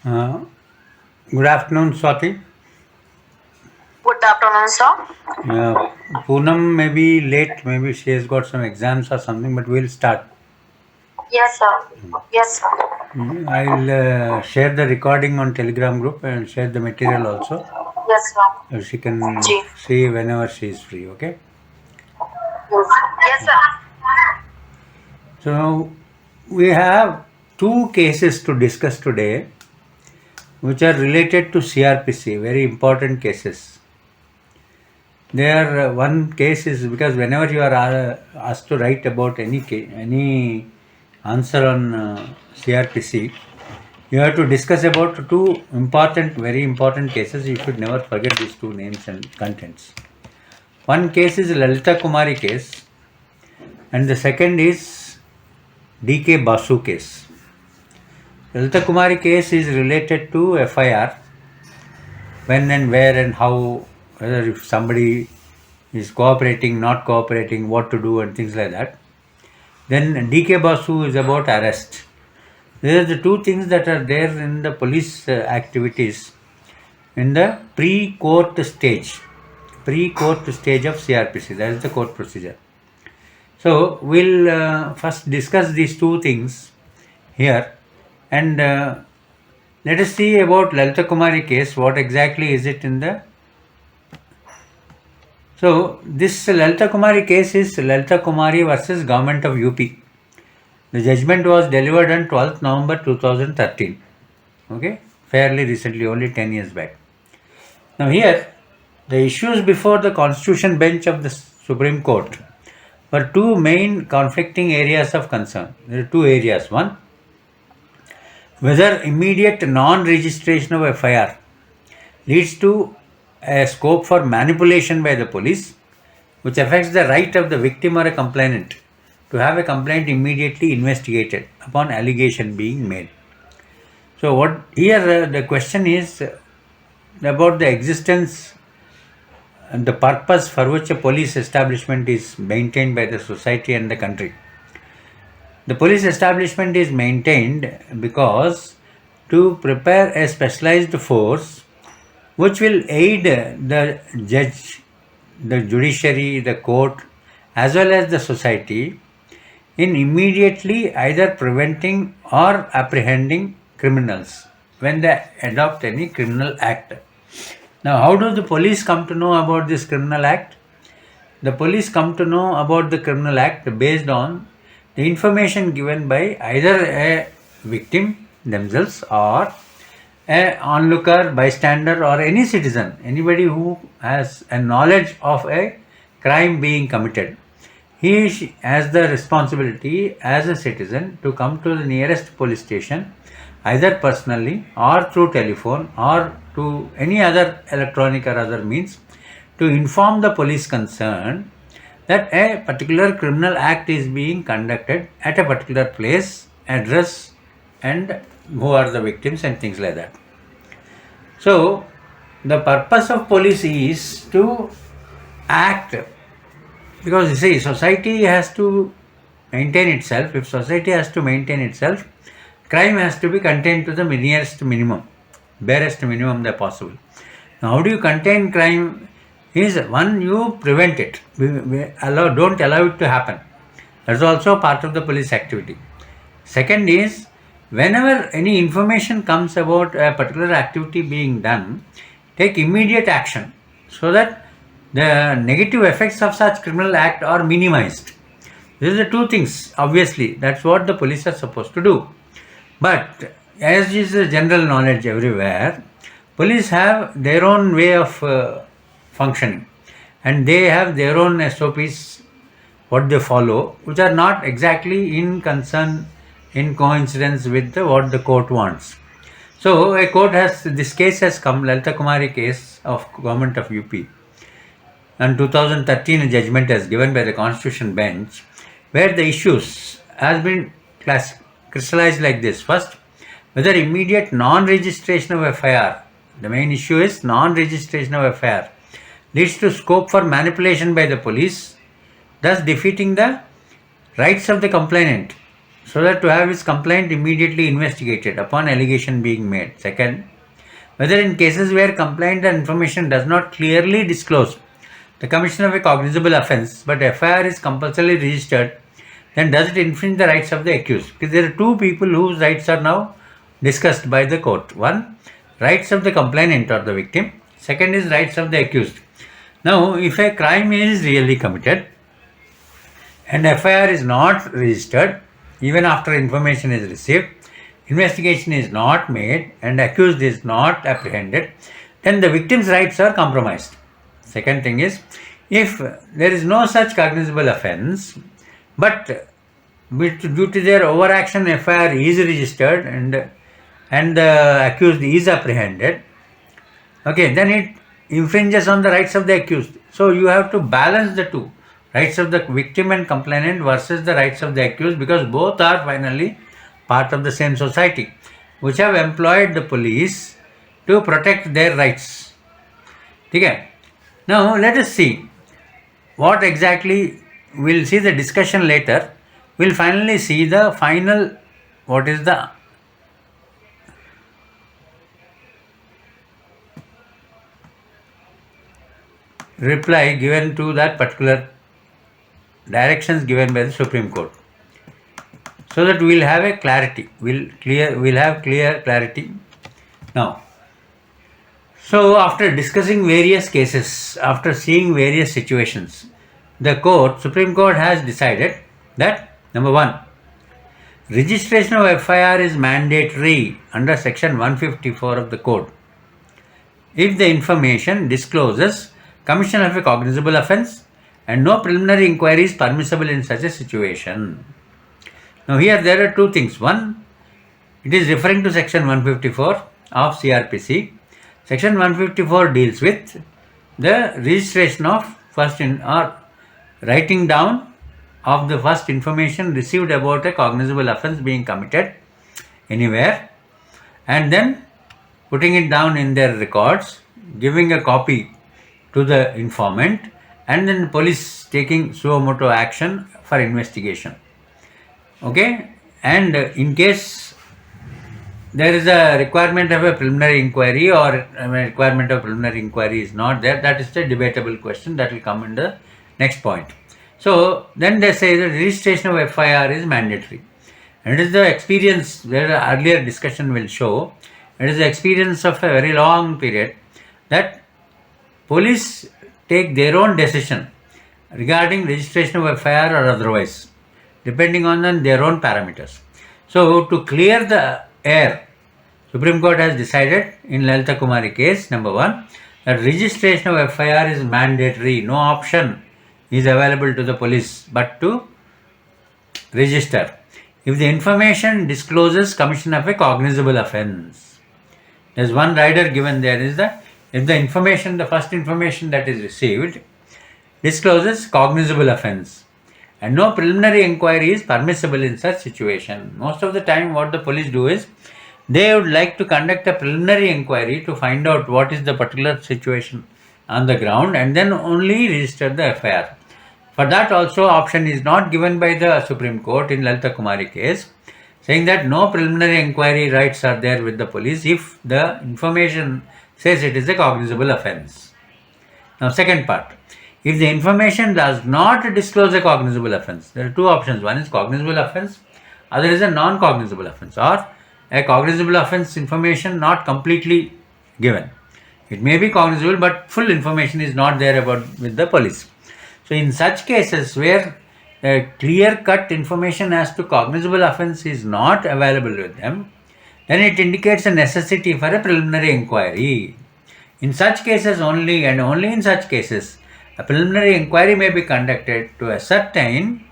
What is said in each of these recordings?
Uh, Good afternoon, Swati. Good afternoon, sir. Uh, Poonam may be late, maybe she has got some exams or something, but we'll start. Yes, sir. Yes, sir. I'll share the recording on Telegram group and share the material also. Yes, sir. She can Ji. see whenever she is free, okay? Yes. Yes, sir. So, we have two cases to discuss today which are related to CRPC, very important cases. There, one case is because whenever you are asked to write about any answer on CRPC, you have to discuss about two important, very important cases. You should never forget these two names and contents. One case is Lalita Kumari case, and the second is DK Basu case. Lalita Kumari case is related to FIR, when and where and how, whether if somebody is cooperating, not cooperating, what to do, and things like that. Then DK Basu is about arrest. These are the two things that are there in the police activities in the pre-court stage of CRPC. That is the court procedure. So we'll first discuss these two things here, and let us see about Lalita Kumari case. What exactly is it in the? So this Lalita Kumari case is Lalita Kumari versus Government of UP. The judgment was delivered on 12th November 2013. Okay, fairly recently, only 10 years back. Now here, the issues before the Constitution bench of the Supreme Court were two main conflicting areas of concern. There are two areas. One, whether immediate non-registration of FIR leads to a scope for manipulation by the police, which affects the right of the victim or a complainant to have a complaint immediately investigated upon allegation being made. So, what here the question is about the existence and the purpose for which a police establishment is maintained by the society and the country. The police establishment is maintained because to prepare a specialized force which will aid the judge, the judiciary, the court, as well as the society in immediately either preventing or apprehending criminals when they adopt any criminal act. Now, how do the police come to know about this criminal act? The police come to know about the criminal act based on the information given by either a victim themselves or a onlooker, bystander, or any citizen, anybody who has a knowledge of a crime being committed. She has the responsibility as a citizen to come to the nearest police station either personally or through telephone or to any other electronic or other means to inform the police concerned that a particular criminal act is being conducted at a particular place, address, and who are the victims and things like that. So, the purpose of police is to act, because you see, society has to maintain itself. If society has to maintain itself, crime has to be contained to the nearest minimum, barest minimum that possible. Now, how do you contain crime? Is one, you prevent it. Don't allow it to happen. That's also part of the police activity. Second is, whenever any information comes about a particular activity being done, take immediate action so that the negative effects of such criminal act are minimized. These are the two things, obviously. That's what the police are supposed to do. But as is the general knowledge everywhere, police have their own way of functioning, and they have their own SOPs, what they follow, which are not exactly in concern, in coincidence with what the court wants. So a court has, this case has come, Lalita Kumari case of government of UP. And 2013 a judgment is given by the Constitution bench where the issues has been crystallized like this. First, whether immediate non-registration of FIR, the main issue is non-registration of FIR, leads to scope for manipulation by the police, thus defeating the rights of the complainant so that to have his complaint immediately investigated upon allegation being made. Second, whether in cases where complaint and information does not clearly disclose the commission of a cognizable offence, but FIR is compulsorily registered, then does it infringe the rights of the accused? Because there are two people whose rights are now discussed by the court. One, rights of the complainant or the victim. Second is rights of the accused. Now, if a crime is really committed and FIR is not registered, even after information is received, investigation is not made and accused is not apprehended, then the victim's rights are compromised. Second thing is, if there is no such cognizable offence, but due to their overaction FIR is registered and the accused is apprehended, okay, then it infringes on the rights of the accused. So you have to balance the two, rights of the victim and complainant versus the rights of the accused, because both are finally part of the same society, which have employed the police to protect their rights. Okay. Now let us see what exactly, we'll see the discussion later. We'll finally see the final, what is the reply given to that particular directions given by the Supreme Court, so that we'll have a clarity, we'll have clear clarity now. So after discussing various cases, after seeing various situations, the Supreme Court has decided that number one, registration of FIR is mandatory under section 154 of the code if the information discloses commission of a cognizable offence and no preliminary inquiry is permissible in such a situation. Now here there are two things. One, it is referring to section 154 of CRPC. Section 154 deals with the registration of writing down of the first information received about a cognizable offence being committed anywhere, and then putting it down in their records, giving a copy to the informant, and then police taking suo motu action for investigation. Okay, and in case there is a requirement of a preliminary inquiry or a requirement of preliminary inquiry is not there, that is a debatable question that will come in the next point. So then they say that registration of FIR is mandatory, and it is the experience, where the earlier discussion will show, it is the experience of a very long period that police take their own decision regarding registration of FIR or otherwise, depending on their own parameters. So to clear the air, Supreme Court has decided in Lalita Kumari case, number one, that registration of FIR is mandatory. No option is available to the police but to register if the information discloses commission of a cognizable offence. There is one rider given there, is that if the information, the first information that is received discloses cognizable offence and no preliminary inquiry is permissible in such situation. Most of the time what the police do is, they would like to conduct a preliminary inquiry to find out what is the particular situation on the ground and then only register the FIR. For that also option is not given by the Supreme Court in Lalita Kumari case, saying that no preliminary inquiry rights are there with the police if the information says it is a cognizable offence. Now second part, if the information does not disclose a cognizable offence, there are two options. One is cognizable offence, other is a non-cognizable offence, or a cognizable offence information not completely given. It may be cognizable but full information is not there about with the police. So in such cases where clear-cut information as to cognizable offence is not available with them, then it indicates a necessity for a preliminary inquiry. In such cases only, and only in such cases, a preliminary inquiry may be conducted to ascertain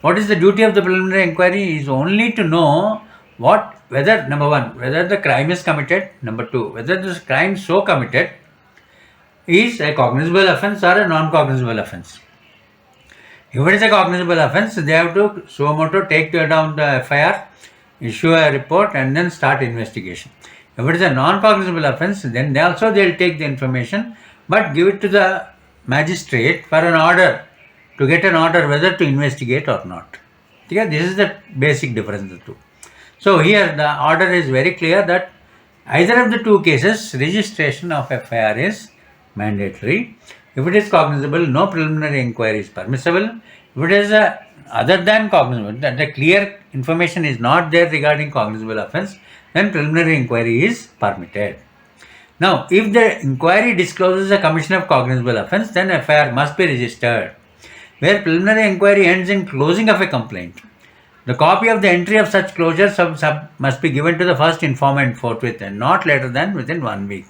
what is the duty of the preliminary inquiry is only to know whether, number one, whether the crime is committed, number two, whether this crime so committed is a cognizable offence or a non-cognizable offence. If it is a cognizable offence, they have to suo motu take down the FIR, issue a report and then start investigation. If it is a non-cognizable offence, then they will take the information but give it to the magistrate for an order, to get an order whether to investigate or not. Okay, this is the basic difference the two. So here the order is very clear that either of the two cases registration of FIR is mandatory. If it is cognizable, no preliminary inquiry is permissible. If it is other than cognizable, that the clear information is not there regarding cognizable offence, then preliminary inquiry is permitted. Now, if the inquiry discloses a commission of cognizable offence, then FIR must be registered. Where preliminary inquiry ends in closing of a complaint, the copy of the entry of such closure must be given to the first informant forthwith and not later than within 1 week.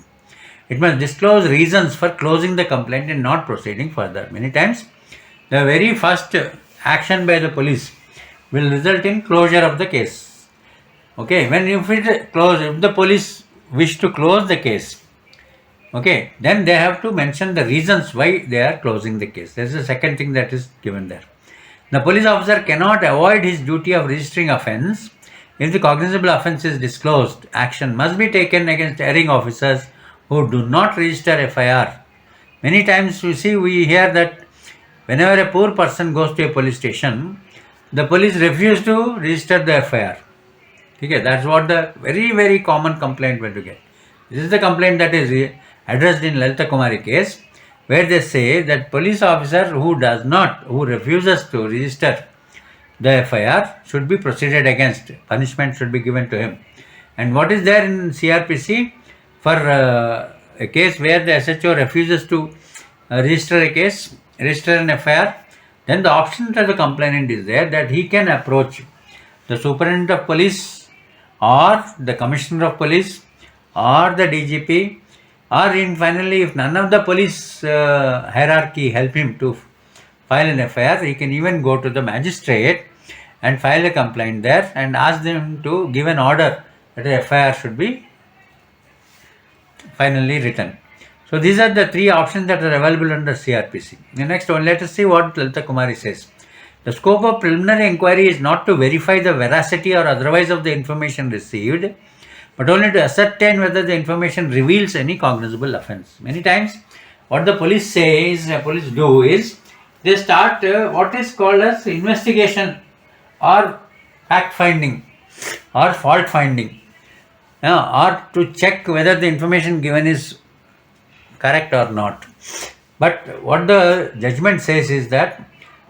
It must disclose reasons for closing the complaint and not proceeding further. Many times, the very first action by the police will result in closure of the case. Okay, if the police wish to close the case, okay, then they have to mention the reasons why they are closing the case. There is a second thing that is given there. The police officer cannot avoid his duty of registering offence. If the cognizable offence is disclosed, action must be taken against erring officers who do not register FIR. Many times we hear that whenever a poor person goes to a police station, the police refuse to register the FIR. Okay, that's what the very common complaint when you get. This is the complaint that is addressed in Lalita Kumari case, where they say that police officer who refuses to register the FIR should be proceeded against. Punishment should be given to him. And what is there in CRPC for a case where the SHO refuses to register an FIR? Then the option to the complainant is there that he can approach the superintendent of police or the commissioner of police or the DGP, or finally if none of the police hierarchy help him to file an FIR, he can even go to the magistrate and file a complaint there and ask them to give an order that a FIR should be finally written. So these are the three options that are available under CRPC. The next one, let us see what Lalita Kumari says. The scope of preliminary inquiry is not to verify the veracity or otherwise of the information received, but only to ascertain whether the information reveals any cognizable offence. Many times, what the police do is, they start what is called as investigation or fact finding or fault finding, or to check whether the information given is correct or not. But what the judgment says is that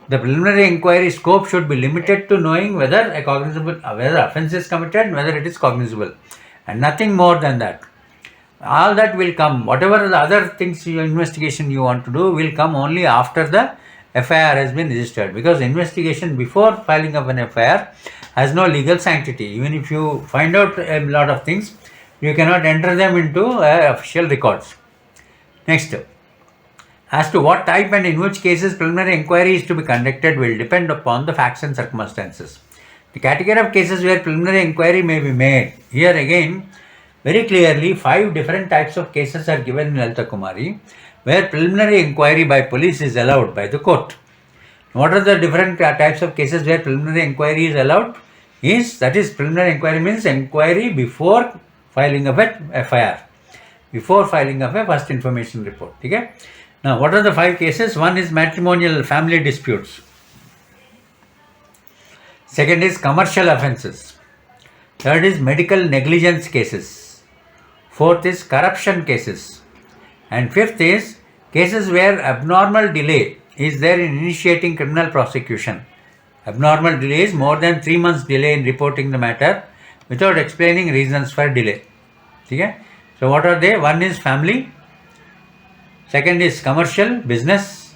the preliminary inquiry scope should be limited to knowing whether offence is committed and whether it is cognizable, and nothing more than that. All that will come, whatever the other things investigation you want to do will come only after the FIR has been registered, because investigation before filing of an FIR has no legal sanctity. Even if you find out a lot of things, you cannot enter them into official records. Next, as to what type and in which cases preliminary inquiry is to be conducted will depend upon the facts and circumstances. The category of cases where preliminary inquiry may be made, here again very clearly 5 different types of cases are given in Lalita Kumari where preliminary inquiry by police is allowed by the court. What are the different types of cases where preliminary inquiry is allowed? Preliminary inquiry means inquiry before filing of a FIR, before filing of a first information report. Okay? Now, what are the 5 cases? One is matrimonial family disputes. Second is commercial offences. Third is medical negligence cases. Fourth is corruption cases. And fifth is cases where abnormal delay is there in initiating criminal prosecution. Abnormal delay is more than 3 months delay in reporting the matter without explaining reasons for delay. Okay? So what are they? One is family. Second is commercial, business.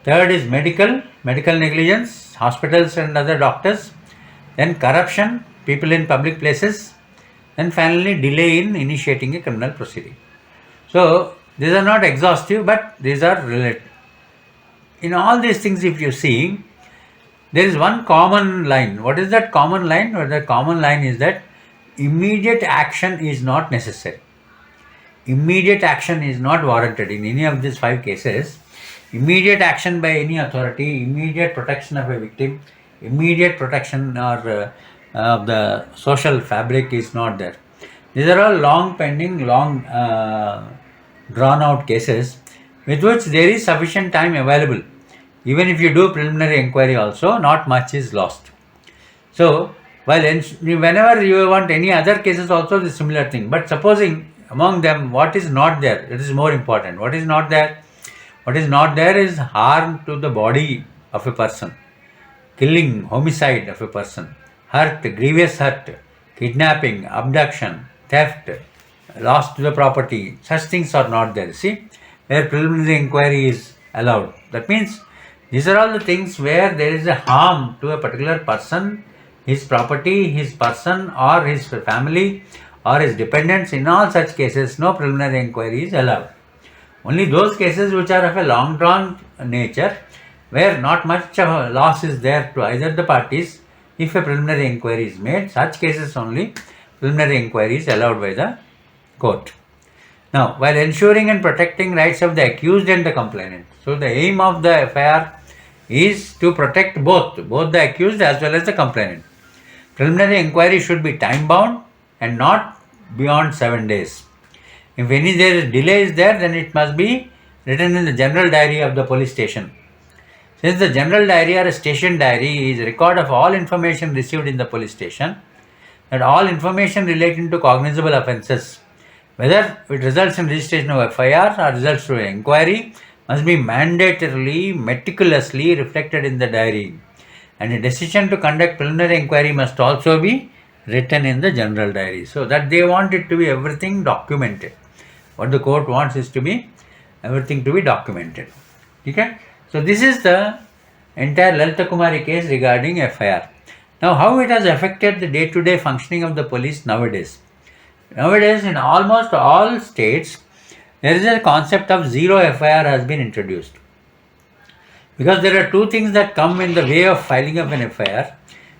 Third is medical negligence, hospitals and other doctors. Then corruption, people in public places. And finally delay in initiating a criminal proceeding. So these are not exhaustive, but these are related. In all these things, if you see, there is one common line. What is that common line? Well, the common line is that immediate action is not necessary. Immediate action is not warranted in any of these 5 cases. Immediate action by any authority, immediate protection of a victim, immediate protection or of the social fabric is not there. These are all long pending, drawn out cases with which there is sufficient time available. Even if you do preliminary inquiry also, not much is lost. So, whenever you want any other cases also the similar thing, but supposing among them what is not there, it is more important. What is not there? What is not there is harm to the body of a person, killing, homicide of a person, hurt, grievous hurt, kidnapping, abduction, theft, loss to the property. Such things are not there. See, where preliminary inquiry is allowed. That means these are all the things where there is a harm to a particular person, his property, his person, or his family, or his dependents. In all such cases, no preliminary inquiry is allowed. Only those cases which are of a long drawn nature, where not much of a loss is there to either the parties, if a preliminary inquiry is made, such cases only preliminary inquiry is allowed by the court. Now, while ensuring and protecting rights of the accused and the complainant, so the aim of the FIR is to protect both the accused as well as the complainant. Preliminary inquiry should be time bound and not beyond 7 days. If any delay is there, then it must be written in the general diary of the police station. Since the general diary or a station diary is a record of all information received in the police station, that all information relating to cognizable offences, whether it results in registration of FIR or results through inquiry, must be mandatorily, meticulously reflected in the diary. And a decision to conduct preliminary inquiry must also be written in the general diary. So that they want it to be everything documented. What the court wants is to be everything to be documented. Okay? So this is the entire Lalita Kumari case regarding FIR. Now how it has affected the day-to-day functioning of the police nowadays. Nowadays in almost all states, there is a concept of zero FIR has been introduced. Because there are two things that come in the way of filing of an FIR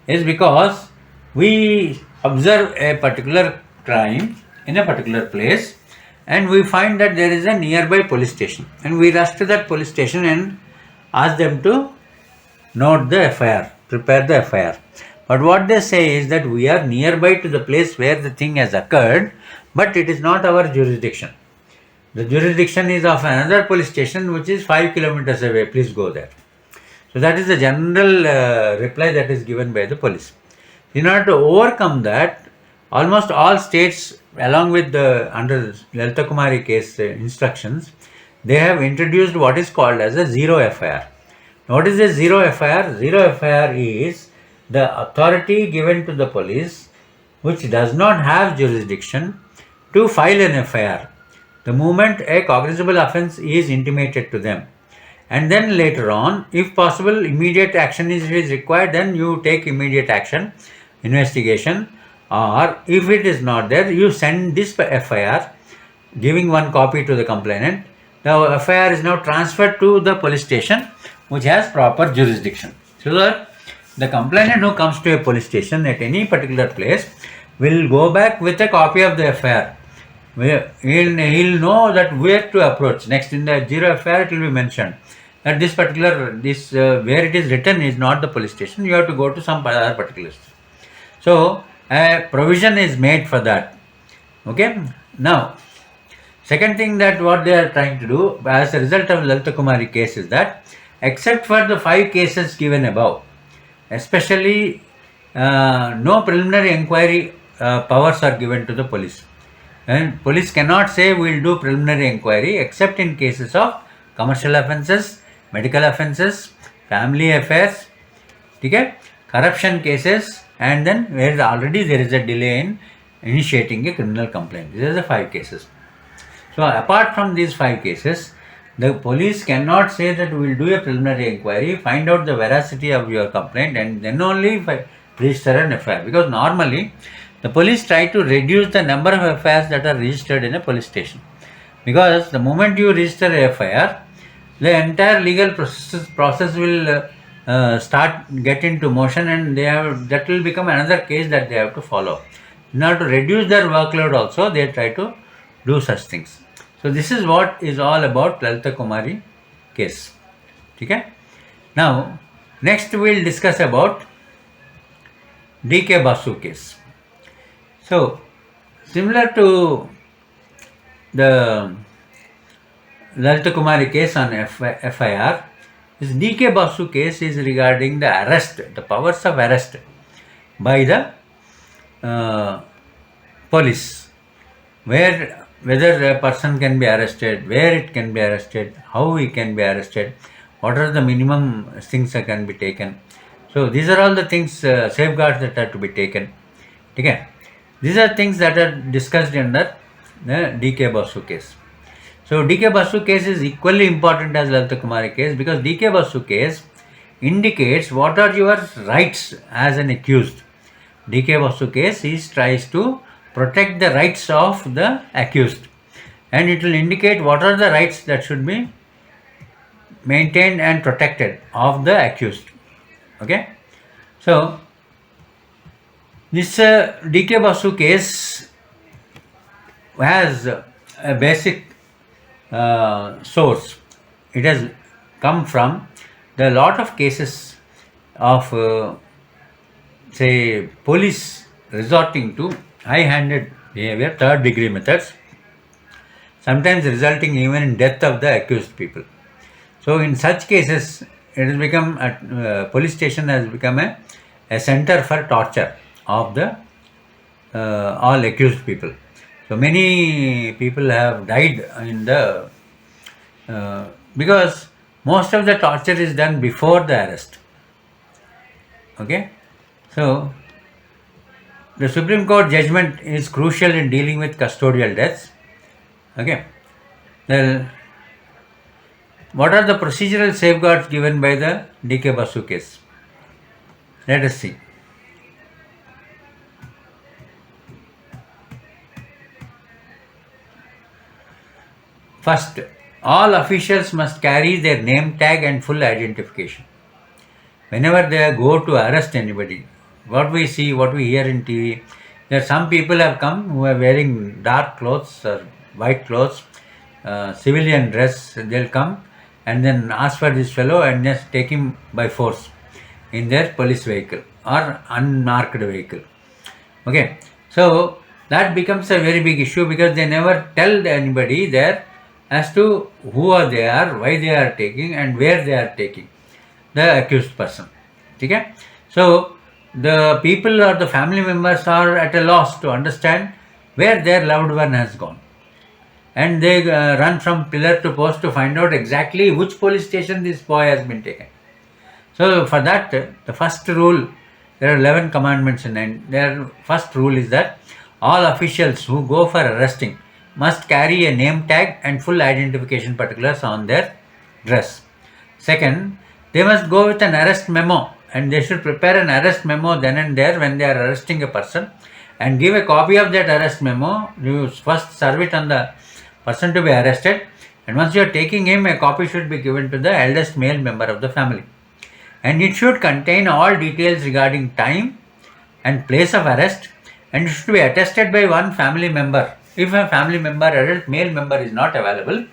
is because we observe a particular crime in a particular place and we find that there is a nearby police station and we rush to that police station and ask them to note the FIR, prepare the FIR. But what they say is that we are nearby to the place where the thing has occurred, but it is not our jurisdiction. The jurisdiction is of another police station which is 5 kilometers away. Please go there. So that is the general reply that is given by the police. In order to overcome that, almost all states, along with the under Lalita Kumari case instructions, they have introduced what is called as a zero FIR. Now, what is a zero FIR? Zero FIR is the authority given to the police which does not have jurisdiction to file an FIR the moment a cognizable offence is intimated to them. And then later on, if possible, immediate action is required, then you take immediate action, investigation, or if it is not there, you send this FIR, giving one copy to the complainant. The FIR is now transferred to the police station which has proper jurisdiction. So that the complainant who comes to a police station at any particular place will go back with a copy of the FIR. He'll know that where to approach. Next in the zero FIR it will be mentioned that this particular, where it is written is not the police station, you have to go to some other particulars. So a provision is made for that. Okay. Now, second thing that what they are trying to do as a result of Lalita Kumari case is that except for the 5 cases given above, especially no preliminary inquiry powers are given to the police. And police cannot say we will do preliminary inquiry except in cases of commercial offences, medical offences, family affairs, okay, corruption cases, and then where already there is a delay in initiating a criminal complaint. These are the 5 cases. So apart from these 5 cases, the police cannot say that we will do a preliminary inquiry, find out the veracity of your complaint, and then only register an FIR. Because normally the police try to reduce the number of FIRs that are registered in a police station. Because the moment you register a FIR, the entire legal process will get into motion, and that will become another case that they have to follow. In order to reduce their workload also, they try to do such things. So this is what is all about Lalita Kumari case. Okay? Now, next we will discuss about DK Basu case. So, similar to the Lalita Kumari case on FIR, this DK Basu case is regarding the arrest, the powers of arrest. by the police, whether a person can be arrested, where it can be arrested, how he can be arrested, what are the minimum things that can be taken. So these are all the things, safeguards that are to be taken. Okay, these are things that are discussed under the DK Basu case. So DK Basu case is equally important as Lalita Kumari case, because DK Basu case indicates what are your rights as an accused. DK Basu case tries to protect the rights of the accused, and it will indicate what are the rights that should be maintained and protected of the accused. Okay, so this DK Basu case has a basic source. It has come from the lot of cases of say police resorting to high-handed behavior, third degree methods, sometimes resulting even in death of the accused people. So in such cases, it has become police station has become a center for torture of the all accused people. So many people have died in the because most of the torture is done before the arrest. Okay, so the Supreme Court judgment is crucial in dealing with custodial deaths. Okay, then what are the procedural safeguards given by the DK Basu case? Let us see. First, all officials must carry their name tag and full identification. Whenever they go to arrest anybody, what we see, what we hear in TV, there some people have come who are wearing dark clothes or white clothes, civilian dress. They'll come and then ask for this fellow and just take him by force in their police vehicle or unmarked vehicle. Okay, so that becomes a very big issue because they never tell anybody there as to who are they are, why they are taking, and where they are taking the accused person. Okay, so the people or the family members are at a loss to understand where their loved one has gone, and they run from pillar to post to find out exactly which police station this boy has been taken. So for that, the first rule, there are 11 commandments in it. Their first rule is that all officials who go for arresting must carry a name tag and full identification particulars on their dress. Second, they must go with an arrest memo, and they should prepare an arrest memo then and there when they are arresting a person and give a copy of that arrest memo. You first serve it on the person to be arrested, and once you are taking him, a copy should be given to the eldest male member of the family, and it should contain all details regarding time and place of arrest, and it should be attested by one family member. If a family member, adult male member is not available,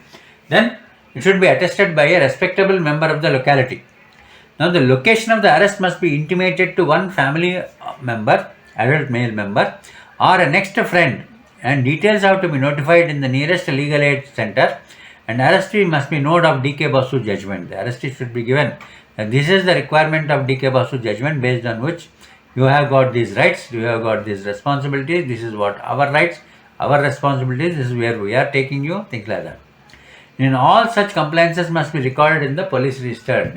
then it should be attested by a respectable member of the locality. Now the location of the arrest must be intimated to one family member, adult male member, or a next friend, and details have to be notified in the nearest legal aid center, and arrestee must be note of DK Basu judgment. The arrestee should be given, and this is the requirement of DK Basu judgment, based on which you have got these rights, you have got these responsibilities, this is what our rights, our responsibilities, this is where we are taking you, things like that. In all such compliances must be recorded in the police register,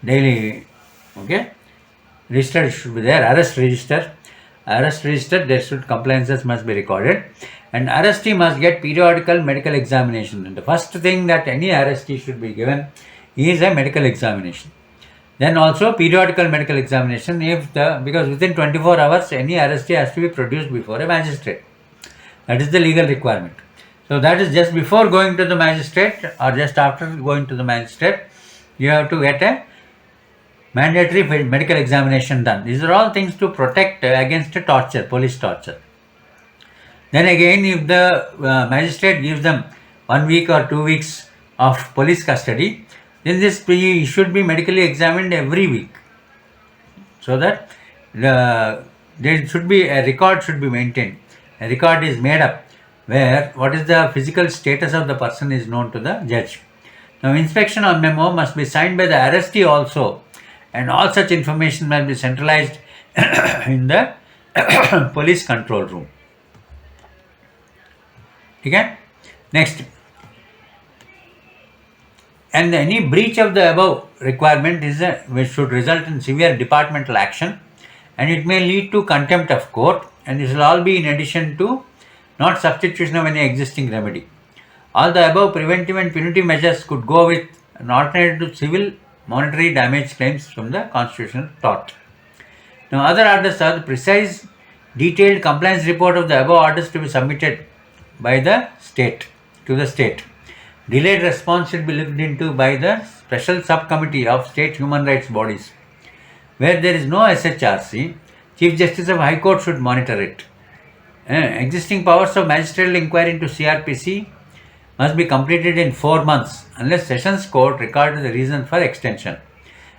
daily, okay, register should be there, arrest register, there should compliances must be recorded, and arrestee must get periodical medical examination. And the first thing that any arrestee should be given is a medical examination. Then also periodical medical examination, because within 24 hours any arrestee has to be produced before a magistrate. That is the legal requirement. So that is just before going to the magistrate or just after going to the magistrate, you have to get a mandatory medical examination done. These are all things to protect against torture, police torture. Then again, if the magistrate gives them 1 week or 2 weeks of police custody, then this should be medically examined every week, so that there should be a record should be maintained. A record is made up where what is the physical status of the person is known to the judge. Now inspection on memo must be signed by the arrestee also, and all such information must be centralized in the police control room. Okay? Next, and any breach of the above requirement which should result in severe departmental action, and it may lead to contempt of court, and this will all be in addition to, not substitution of any existing remedy. All the above preventive and punitive measures could go with an alternative to civil monetary damage claims from the constitutional tort. Now, other orders are the precise, detailed compliance report of the above orders to be submitted by the state to the state. Delayed response should be looked into by the special subcommittee of state human rights bodies. Where there is no SHRC, Chief Justice of High Court should monitor it. Existing powers of magisterial inquiry into CRPC must be completed in 4 months unless Sessions Court recorded the reason for extension.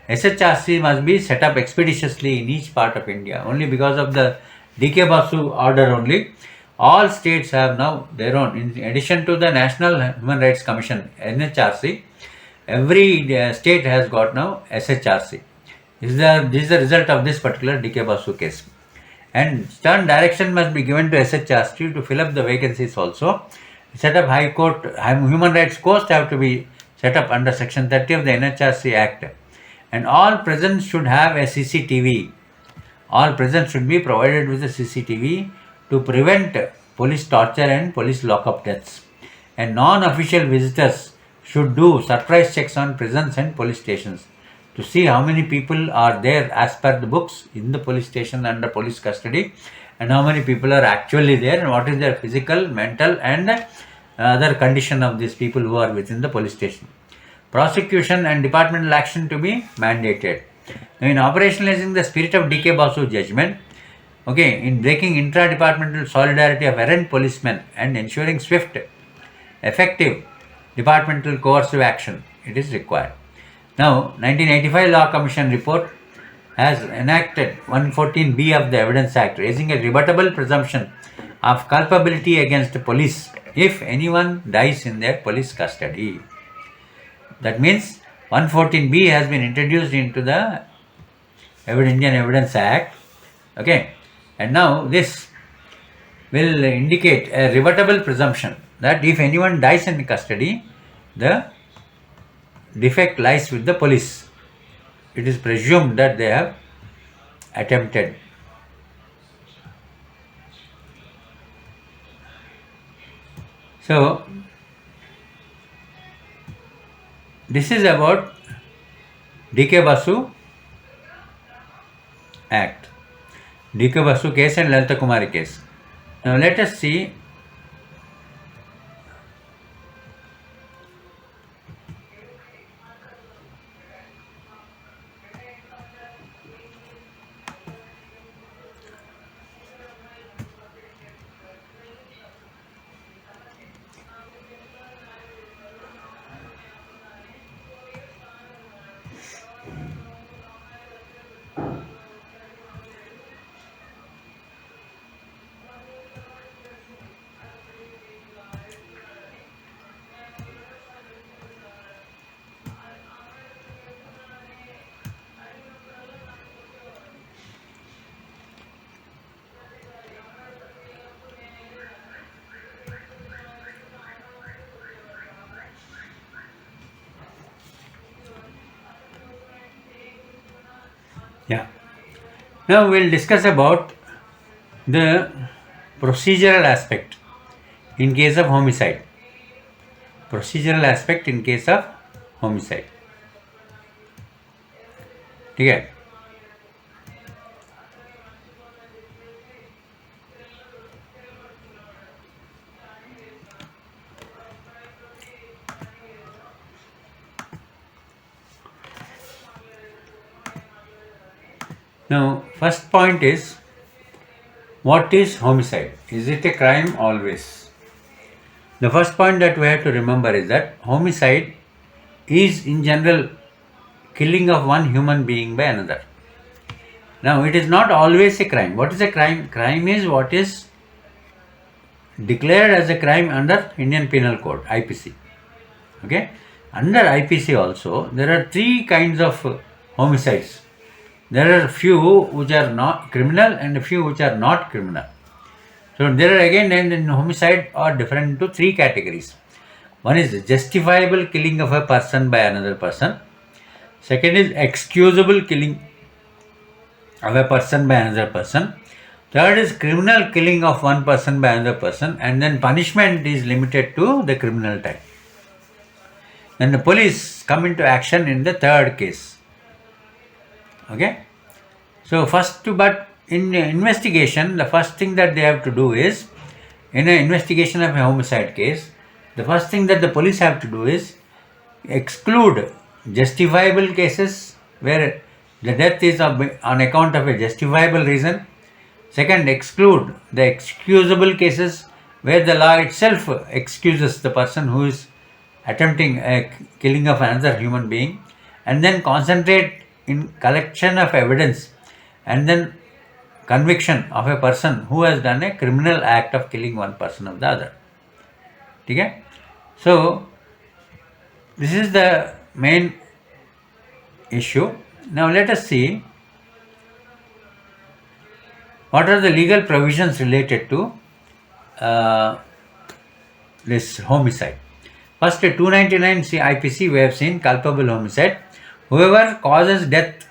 SHRC must be set up expeditiously in each part of India. Only because of the DK Basu order only, all states have now their own. In addition to the National Human Rights Commission, NHRC, every state has got now SHRC. This is the result of this particular DK Basu case. And stern direction must be given to SHRC to fill up the vacancies also. Set up High Court, Human Rights Courts have to be set up under Section 30 of the NHRC Act. And all prisons should have a CCTV. All prisons should be provided with a CCTV to prevent police torture and police lockup deaths. And non-official visitors should do surprise checks on prisons and police stations to see how many people are there as per the books in the police station under police custody, and how many people are actually there, and what is their physical, mental and other condition of these people who are within the police station. Prosecution and departmental action to be mandated. Now, in operationalizing the spirit of DK Basu judgment, in breaking intra-departmental solidarity of errant policemen and ensuring swift, effective departmental coercive action, it is required. Now, 1985 Law Commission report has enacted 114B of the Evidence Act, raising a rebuttable presumption of culpability against the police if anyone dies in their police custody. That means 114B has been introduced into the Indian Evidence Act. And now this will indicate a rebuttable presumption that if anyone dies in custody, the defect lies with the police. It is presumed that they have attempted. So, this is about DK Basu Act, DK Basu case and Lalita Kumari case. Now let us see Now we will discuss about the procedural aspect in case of homicide. Procedural aspect in case of homicide. Okay. Now, first point is, what is homicide? Is it a crime always? The first point that we have to remember is that homicide is in general killing of one human being by another. Now, it is not always a crime. What is a crime? Crime is what is declared as a crime under Indian Penal Code, IPC. Under IPC also, there are three kinds of homicides. There are few which are not criminal and a few which are not criminal. So there are again in homicide are different into three categories. One is justifiable killing of a person by another person. Second is excusable killing of a person by another person. Third is criminal killing of one person by another person, and then punishment is limited to the criminal type. Then the police come into action in the third case. Okay. So but in investigation, the first thing that they have to do is, in an investigation of a homicide case, the first thing that the police have to do is exclude justifiable cases where the death is on account of a justifiable reason. Second, exclude the excusable cases where the law itself excuses the person who is attempting a killing of another human being, and then concentrate in collection of evidence and then conviction of a person who has done a criminal act of killing one person of the other. Okay? So this is the main issue. Now let us see what are the legal provisions related to this homicide. First, 299 IPC we have seen culpable homicide. Whoever causes death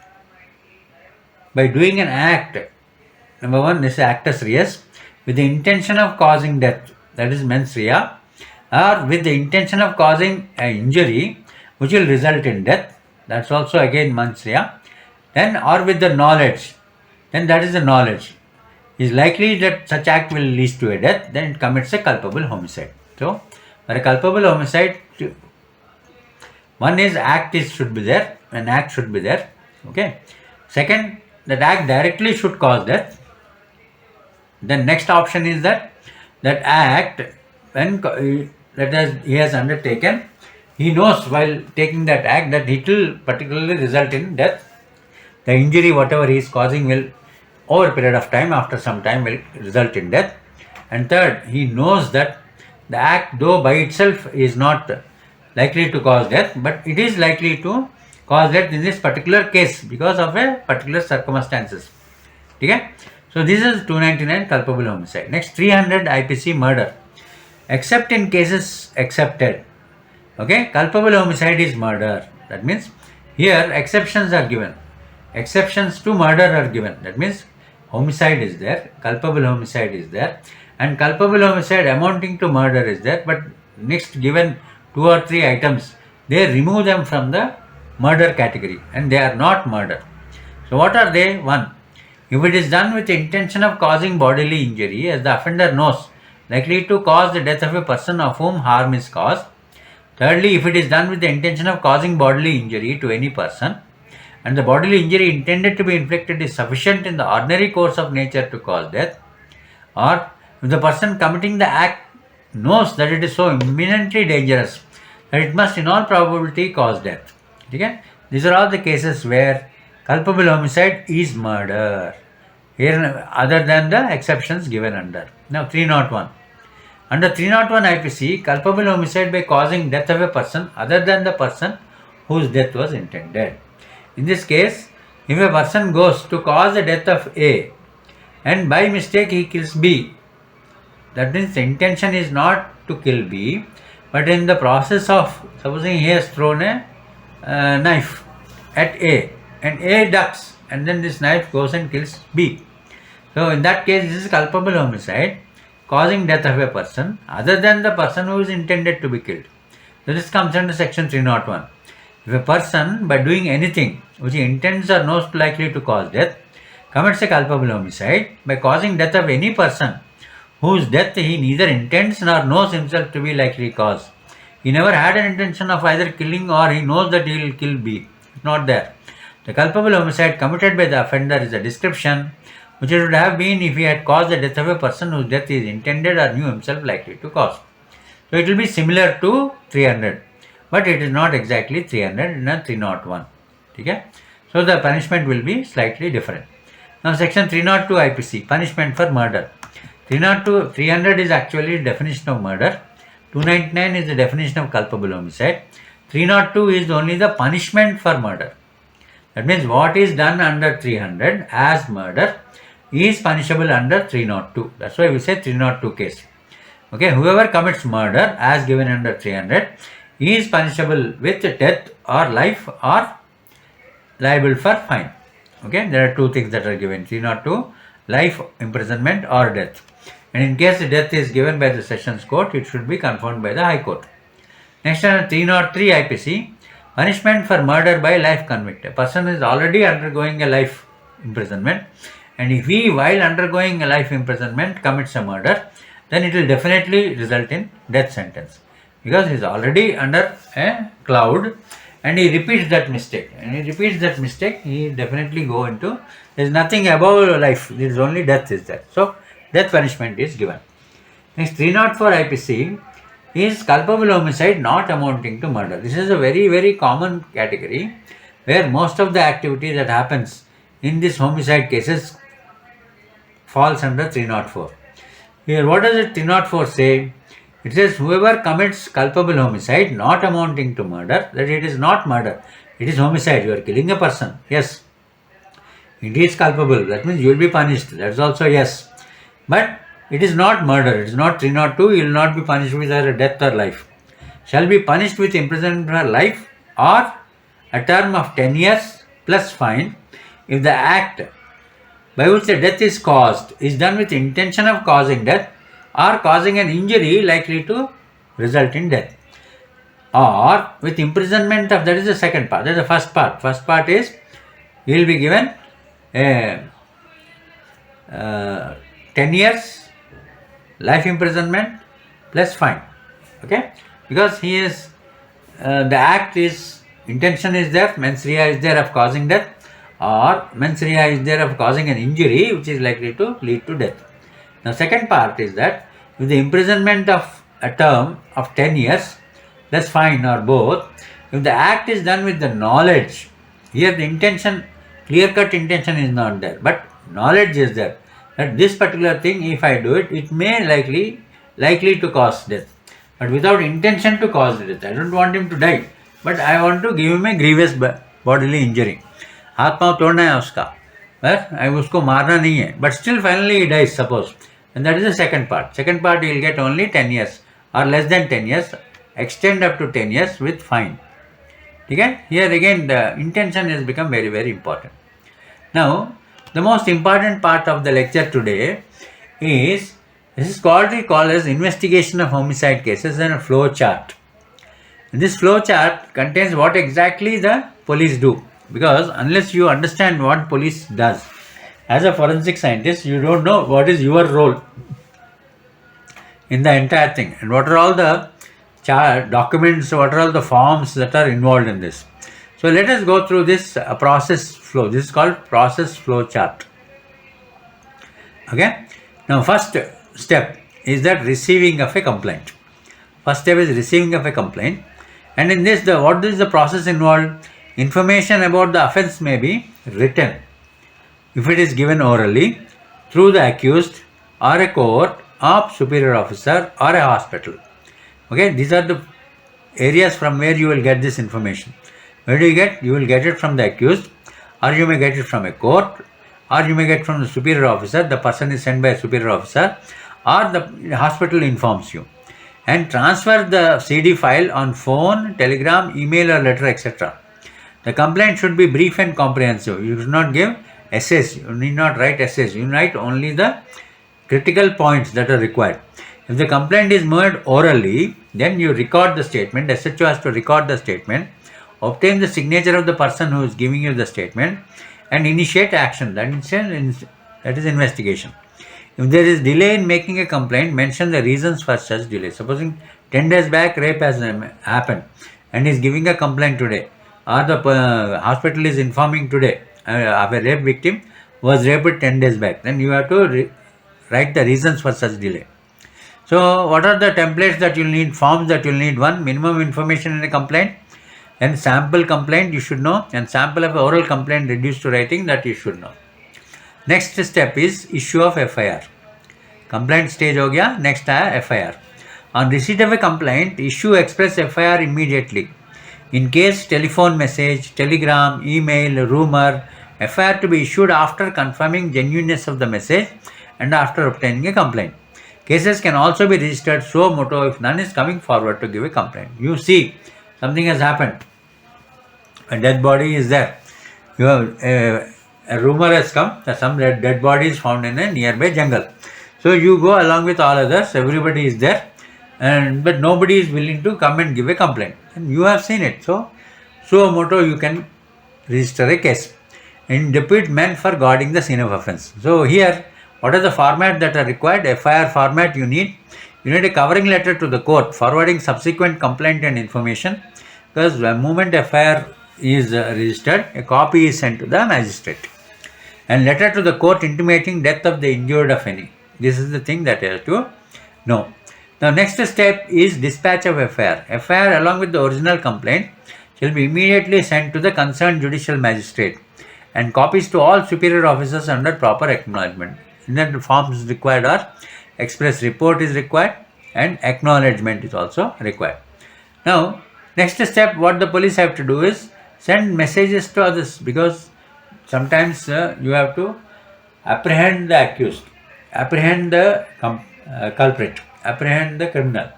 by doing an act, number one, this is actus reus, with the intention of causing death, that is mens rea, or with the intention of causing an injury which will result in death, that's also again mens rea, then or with the knowledge, then that is the knowledge. Is likely that such act will lead to a death, then it commits a culpable homicide. So, for a culpable homicide, one is should be there, an act should be there. Okay. Second, that act directly should cause death. Then next option is that act, when he has undertaken, he knows while taking that act that it will particularly result in death. The injury whatever he is causing will over a period of time, after some time, will result in death. And third, he knows that the act, though by itself is not likely to cause death, but it is likely to cause death in this particular case because of a particular circumstances. Okay? So this is 299 culpable homicide. Next, 300 IPC murder. Except in cases accepted. Okay? Culpable homicide is murder. That means here exceptions are given. Exceptions to murder are given. That means homicide is there, culpable homicide is there, and culpable homicide amounting to murder is there, but next given 2 or 3 items, they remove them from the murder category and they are not murder. So what are they? 1. If it is done with the intention of causing bodily injury, as the offender knows, likely to cause the death of a person of whom harm is caused. Thirdly, if it is done with the intention of causing bodily injury to any person, and the bodily injury intended to be inflicted is sufficient in the ordinary course of nature to cause death, or if the person committing the act knows that it is so imminently dangerous that it must in all probability cause death. Okay? These are all the cases where culpable homicide is murder, here other than the exceptions given under. Now 301. Under 301 IPC, culpable homicide by causing death of a person other than the person whose death was intended. In this case, if a person goes to cause the death of A and by mistake he kills B, that means the intention is not to kill B, but in the process of, supposing he has thrown a knife at A and A ducks and then this knife goes and kills B. So in that case, this is culpable homicide, causing death of a person other than the person who is intended to be killed. So this comes under section 301. If a person, by doing anything which he intends or knows likely to cause death, commits a culpable homicide by causing death of any person whose death he neither intends nor knows himself to be likely cause. He never had an intention of either killing or he knows that he will kill B. It's not there. The culpable homicide committed by the offender is a description which it would have been if he had caused the death of a person whose death he is intended or knew himself likely to cause. So it will be similar to 300. But it is not exactly 300 in a 301. Okay? So the punishment will be slightly different. Now section 302 IPC, punishment for murder. 300 is actually the definition of murder. 299 is the definition of culpable homicide. 302 is only the punishment for murder. That means what is done under 300 as murder is punishable under 302. That's why we say 302 case. Okay, whoever commits murder as given under 300 is punishable with death or life or liable for fine. Okay, there are two things that are given, 302, life imprisonment or death. And in case death is given by the Sessions Court, it should be confirmed by the High Court. Next, under 303 IPC, punishment for murder by life convict. A person is already undergoing a life imprisonment, and if he, while undergoing a life imprisonment, commits a murder, then it will definitely result in death sentence, because he is already under a cloud and he repeats that mistake. He definitely go into, there is nothing above life, there is only death is there. So, death punishment is given. Next, 304 IPC is culpable homicide not amounting to murder. This is a very, very common category where most of the activity that happens in this homicide cases falls under 304. Here, what does it 304 say? It says whoever commits culpable homicide not amounting to murder, that it is not murder, it is homicide. You are killing a person. Yes, it is culpable. That means you will be punished. That is also yes. But it is not murder. It is not 302. You will not be punished with either death or life. Shall be punished with imprisonment for life or a term of 10 years plus fine if the act by which the death is caused is done with intention of causing death or causing an injury likely to result in death, or with imprisonment of, that is the second part. That is the first part. First part is he will be given a 10 years life imprisonment plus fine. Okay, because he is the act is, intention is there, mens rea is there of causing death, or mens rea is there of causing an injury which is likely to lead to death. Now, second part is that with the imprisonment of a term of 10 years plus fine or both, if the act is done with the knowledge, here the intention, clear-cut intention is not there, but knowledge is there, that this particular thing, if I do it, it may likely to cause death, but without intention to cause death. I don't want him to die, but I want to give him a grievous bodily injury. हाथ पाँव तोड़ना है उसका, बस उसको मारना नहीं है, but still finally he dies, suppose, and that is the second part. Second part he will get only 10 years or less than 10 years, extend up to 10 years with fine. Okay? Here again the intention has become very, very important. Now, the most important part of the lecture today is, this is called as investigation of homicide cases and a flow chart. And this flow chart contains what exactly the police do, because unless you understand what police does, as a forensic scientist, you don't know what is your role in the entire thing and what are all the documents, what are all the forms that are involved in this. So let us go through this process flow. This is called process flow chart. Okay. Now, first step is that receiving of a complaint. First step is receiving of a complaint, and in this, what is the process involved? Information about the offence may be written, if it is given orally, through the accused or a court of superior officer or a hospital. Okay, these are the areas from where you will get this information. Where do you get? You will get it from the accused, or you may get it from a court, or you may get from the superior officer. The person is sent by a superior officer, or the hospital informs you, and transfer the CD file on phone, telegram, email or letter, etc. The complaint should be brief and comprehensive. You should not give essays. You need not write essays. You write only the critical points that are required. If the complaint is made orally, then you record the statement. SHO has to record the statement, obtain the signature of the person who is giving you the statement, and initiate action. That is investigation. If there is delay in making a complaint, mention the reasons for such delay. Supposing 10 days back rape has happened and is giving a complaint today, or the hospital is informing today of a rape victim was raped 10 days back, then you have to write the reasons for such delay. So, what are the templates that you will need, forms that you will need? One, minimum information in a complaint, then sample complaint you should know, and sample of oral complaint reduced to writing, that you should know. Next step is issue of FIR. Complaint stage हो गया, next आया FIR. On receipt of a complaint, issue express FIR immediately. In case telephone message, telegram, email, rumor, FIR to be issued after confirming genuineness of the message and after obtaining a complaint. Cases can also be registered suo motu if none is coming forward to give a complaint. You see, something has happened. A dead body is there. You have, a rumor has come that some dead body is found in a nearby jungle. So you go along with all others, everybody is there, but nobody is willing to come and give a complaint. And you have seen it. So, suo motu you can register a case and depute men for guarding the scene of offence. So here, what are the format that are required? FIR format you need. You need a covering letter to the court forwarding subsequent complaint and information, because the moment FIR is registered, a copy is sent to the magistrate. And letter to the court intimating death of the injured of any. This is the thing that you have to know. Now next step is dispatch of FIR. FIR along with the original complaint shall be immediately sent to the concerned judicial magistrate and copies to all superior officers under proper acknowledgement. In that forms required are express report is required and acknowledgement is also required. Now next step what the police have to do is send messages to others, because sometimes you have to apprehend the accused, apprehend the culprit, apprehend the criminal.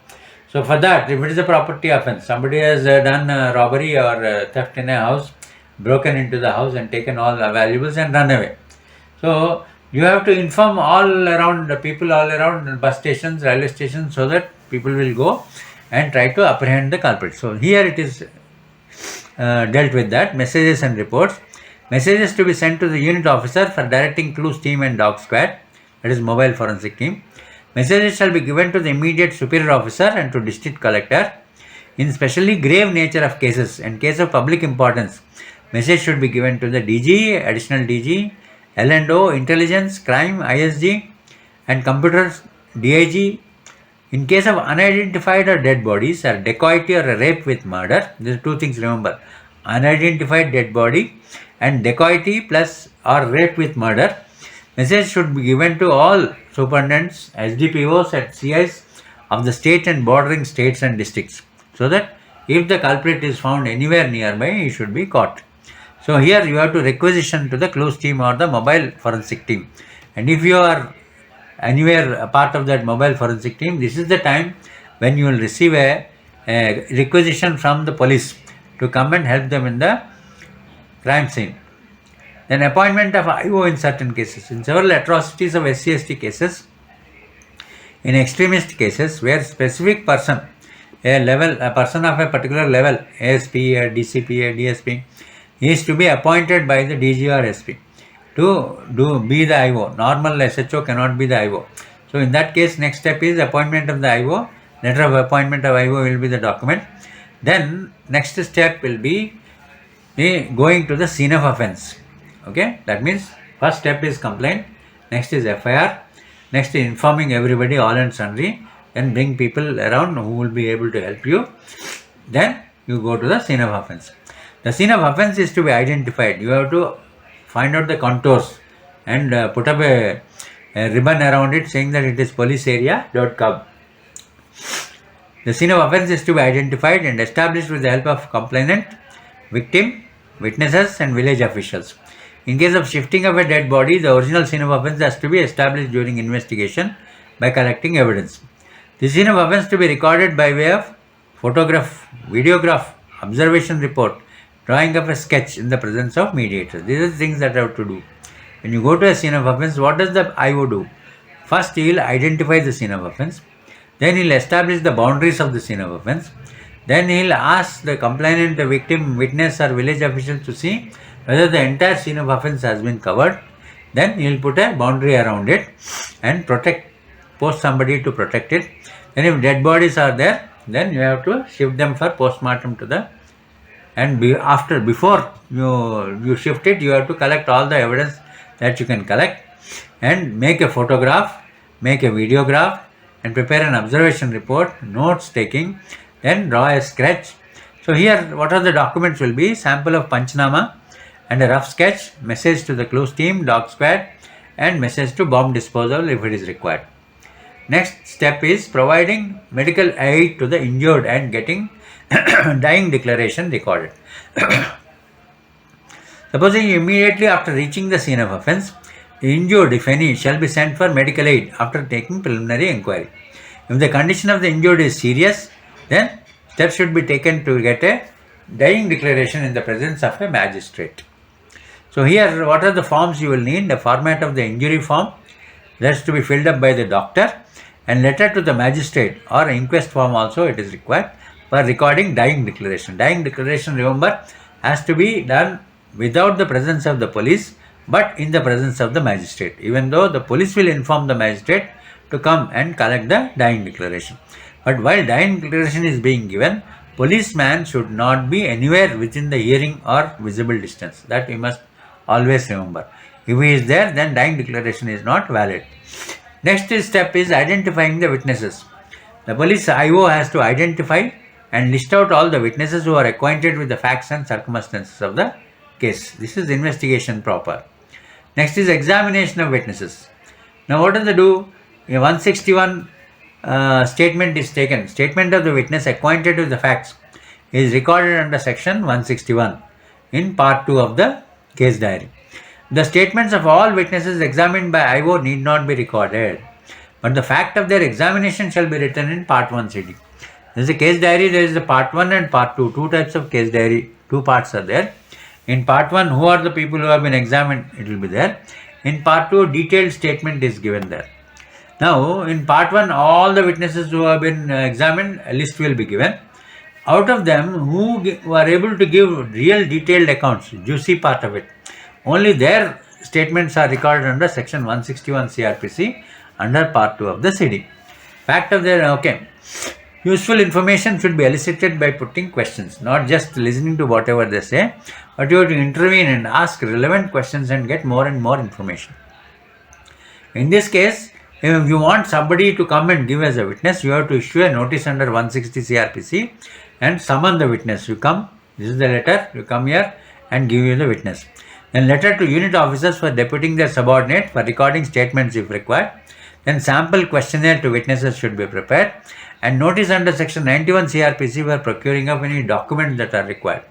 So for that, if it is a property offence, somebody has done robbery or theft in a house, broken into the house and taken all the valuables and run away. So you have to inform all around the people all around bus stations, railway stations, so that people will go and try to apprehend the culprit. So here it is dealt with that, messages and reports. Messages to be sent to the unit officer for directing clues team and dog squad, that is mobile forensic team. Messages shall be given to the immediate superior officer and to district collector. In specially grave nature of cases and case of public importance, message should be given to the DG, additional DG, L&O, intelligence, crime, ISG and computers, DIG. In case of unidentified or dead bodies or dacoity or a rape with murder, these are two things remember, unidentified dead body and dacoity plus or rape with murder, message should be given to all superintendents, SDPOs and CIs of the state and bordering states and districts, so that if the culprit is found anywhere nearby, he should be caught. So here you have to requisition to the clues team or the mobile forensic team, and if you are anywhere a part of that mobile forensic team, this is the time when you will receive a requisition from the police to come and help them in the crime scene. Then appointment of IO in certain cases. In several atrocities of SC/ST cases, in extremist cases where specific person, a person of a particular level, ASP, a DCP, a DSP, is to be appointed by the DG or SP to be the IO. Normal SHO cannot be the IO. So in that case, next step is appointment of the IO. Letter of appointment of IO will be the document. Then next step will be going to the scene of offence. Okay, that means first step is complaint, next is FIR, next is informing everybody all and sundry, then bring people around who will be able to help you. Then you go to the scene of offence. The scene of offence is to be identified. You have to find out the contours and put up a ribbon around it saying that it is policearea.gov. The scene of offence is to be identified and established with the help of complainant, victim, witnesses and village officials. In case of shifting of a dead body, the original scene of offence has to be established during investigation by collecting evidence. The scene of offence to be recorded by way of photograph, videograph, observation report, drawing of a sketch in the presence of mediators. These are the things that I have to do. When you go to a scene of offence, what does the IO do? First, he will identify the scene of offence. Then he will establish the boundaries of the scene of offence. Then he will ask the complainant, the victim, witness or village official to see whether the entire scene of offence has been covered. Then he will put a boundary around it and post somebody to protect it. Then if dead bodies are there, then you have to shift them for post-mortem to the, and before you shift it, you have to collect all the evidence that you can collect and make a photograph, make a videograph and prepare an observation report, notes taking, then draw a sketch. So here what are the documents will be sample of Panchnama and a rough sketch, message to the clues team, dog squad and message to bomb disposal if it is required. Next step is providing medical aid to the injured and getting dying declaration recorded. Supposing immediately after reaching the scene of offence, the injured, if any, shall be sent for medical aid after taking preliminary inquiry. If the condition of the injured is serious, then steps should be taken to get a dying declaration in the presence of a magistrate. So here, what are the forms you will need? The format of the injury form, that's to be filled up by the doctor, and letter to the magistrate or inquest form also it is required for recording dying declaration. Dying declaration, remember, has to be done without the presence of the police but in the presence of the magistrate, even though the police will inform the magistrate to come and collect the dying declaration. But while dying declaration is being given, policeman should not be anywhere within the hearing or visible distance. That we must always remember. If he is there, then dying declaration is not valid. Next step is identifying the witnesses. The police IO has to identify and list out all the witnesses who are acquainted with the facts and circumstances of the case. This is investigation proper. Next is examination of witnesses. Now what does they do? A 161 statement is taken. Statement of the witness acquainted with the facts is recorded under section 161 in part 2 of the case diary. The statements of all witnesses examined by IO need not be recorded, but the fact of their examination shall be written in part 1 CD. There is a case diary, there is the part 1 and part 2. Two types of case diary, two parts are there. In part 1, who are the people who have been examined, it will be there. In part 2, detailed statement is given there. Now, in part 1, all the witnesses who have been examined, a list will be given. Out of them, who are able to give real detailed accounts, juicy part of it, only their statements are recorded under section 161 CRPC under part 2 of the CD. Fact of their, okay. Useful information should be elicited by putting questions, not just listening to whatever they say, but you have to intervene and ask relevant questions and get more and more information. In this case, if you want somebody to come and give as a witness, you have to issue a notice under 160 CRPC and summon the witness. You come, this is the letter, you come here and give you the witness. Then letter to unit officers for deputing their subordinate for recording statements if required. Then sample questionnaire to witnesses should be prepared, and notice under section 91 CRPC for procuring of any documents that are required.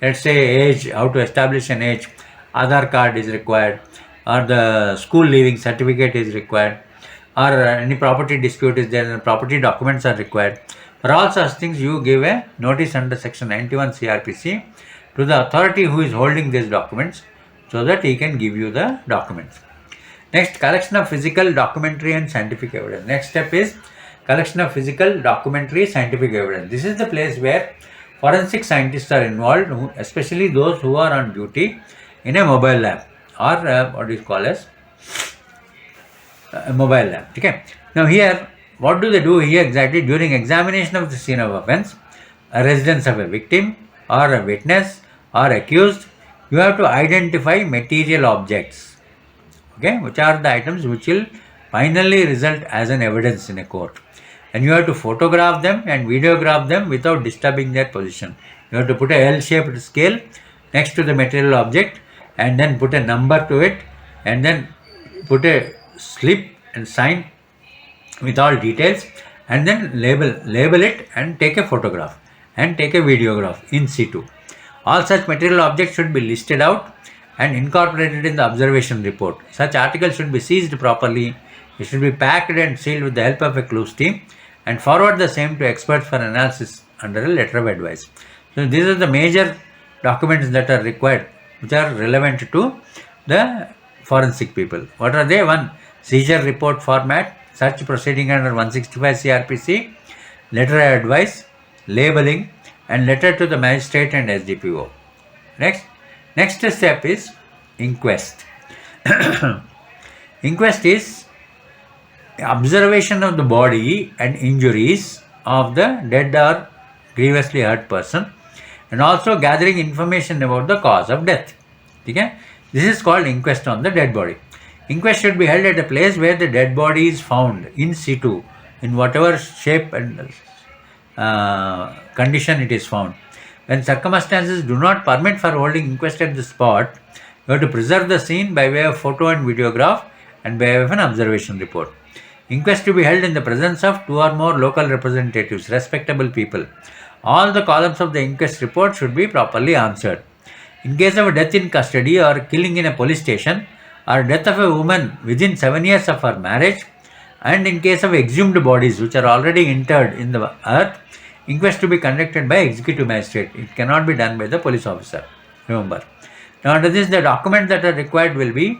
Let's say age, how to establish an age, Aadhaar card is required, or the school leaving certificate is required, or any property dispute is there and property documents are required. For all such things, you give a notice under section 91 CRPC to the authority who is holding these documents so that he can give you the documents. Next, collection of physical, documentary and scientific evidence. Next step is collection of physical, documentary, scientific evidence. This is the place where forensic scientists are involved, especially those who are on duty in a mobile lab or what is called as a mobile lab. Okay. Now here, what do they do here exactly? During examination of the scene of offence, a residence of a victim or a witness or accused, you have to identify material objects, okay, which are the items which will finally result as an evidence in a court. And you have to photograph them and videograph them without disturbing their position. You have to put a L-shaped scale next to the material object and then put a number to it and then put a slip and sign with all details and then label it and take a photograph and take a videograph in situ. All such material objects should be listed out and incorporated in the observation report. Such articles should be seized properly. It should be packed and sealed with the help of a clues team and forward the same to experts for analysis under a letter of advice. So these are the major documents that are required, which are relevant to the forensic people. What are they? One, seizure report format, search proceeding under 165 CRPC, letter of advice, labeling, and letter to the magistrate and SDPO. Next step is inquest. Inquest is observation of the body and injuries of the dead or grievously hurt person and also gathering information about the cause of death. Okay? This is called inquest on the dead body. Inquest should be held at a place where the dead body is found in situ, in whatever shape and condition it is found. When circumstances do not permit for holding inquest at the spot, you have to preserve the scene by way of photo and videograph and by way of an observation report. Inquest to be held in the presence of 2 or more local representatives, respectable people, All the columns of the inquest report should be properly answered. In case of a death in custody or killing in a police station or death of a woman within 7 years of her marriage, and in case of exhumed bodies which are already interred in the earth, inquest to be conducted by executive magistrate. It cannot be done by the police officer. Remember. Now under this, the documents that are required will be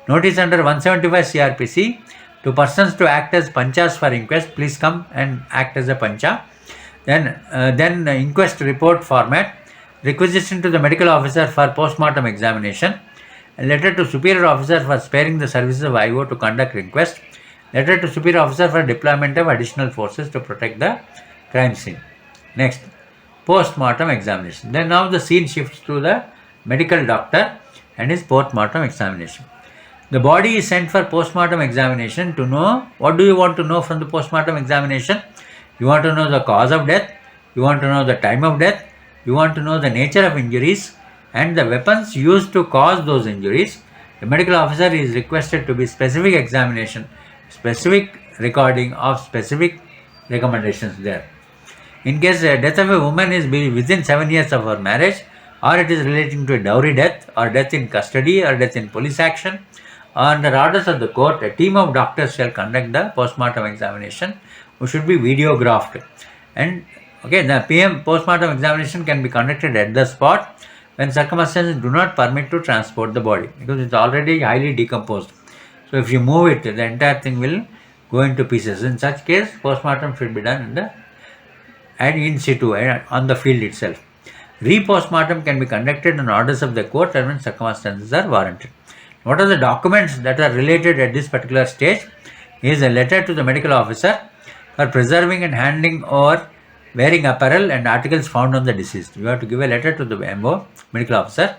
notice under 175 CRPC to persons to act as panchas for inquest. Please come and act as a pancha. Then the inquest report format, requisition to the medical officer for post-mortem examination, a letter to superior officer for sparing the services of IO to conduct inquest, letter to superior officer for deployment of additional forces to protect the crime scene. Next, post-mortem examination. Then now the scene shifts to the medical doctor and his post-mortem examination. The body is sent for post-mortem examination to know, what do you want to know from the post-mortem examination? You want to know the cause of death, you want to know the time of death, you want to know the nature of injuries and the weapons used to cause those injuries. The medical officer is requested to be specific examination, specific recording of specific recommendations there. In case the death of a woman is within 7 years of her marriage, or it is relating to a dowry death, or death in custody, or death in police action, under orders of the court, a team of doctors shall conduct the post-mortem examination, which should be videographed. And the PM post-mortem examination can be conducted at the spot when circumstances do not permit to transport the body, because it's already highly decomposed. So if you move it, the entire thing will go into pieces. In such case, post-mortem should be done in situ, on the field itself. Re-post-mortem can be conducted on orders of the court and when circumstances are warranted. What are the documents that are related at this particular stage? Is a letter to the medical officer for preserving and handing over wearing apparel and articles found on the deceased. You have to give a letter to the MO, medical officer.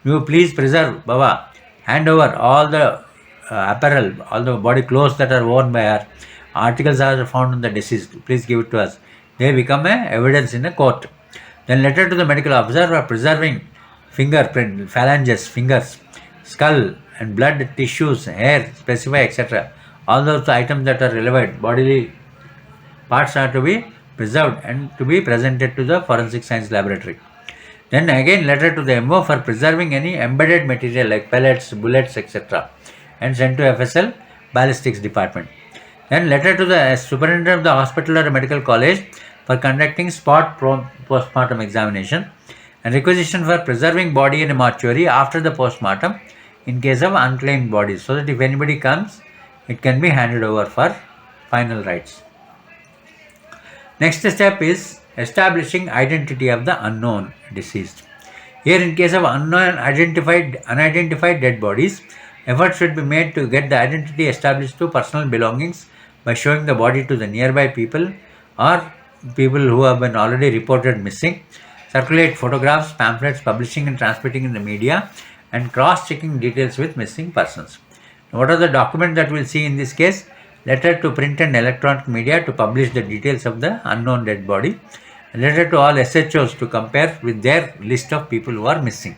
You please preserve, Baba, hand over all the apparel, all the body clothes that are worn by her. Articles are found on the deceased. Please give it to us. They become evidence in a court. Then letter to the medical officer for preserving fingerprint, phalanges, fingers, skull and blood, tissues, hair, specify, etc. All those items that are relevant, bodily parts are to be preserved and to be presented to the forensic science laboratory. Then again letter to the MO for preserving any embedded material like pellets, bullets, etc. and sent to FSL ballistics department. Then letter to the superintendent of the hospital or medical college for conducting spot post-mortem examination and requisition for preserving body in a mortuary after the post-mortem in case of unclaimed bodies, so that if anybody comes, it can be handed over for final rites. Next step is establishing identity of the unknown deceased. Here, in case of unidentified dead bodies, efforts should be made to get the identity established to personal belongings by showing the body to the nearby people or people who have been already reported missing, circulate photographs, pamphlets, publishing and transmitting in the media, and cross-checking details with missing persons. What are the documents that we'll see in this case? Letter to print and electronic media to publish the details of the unknown dead body. A letter to all SHOs to compare with their list of people who are missing.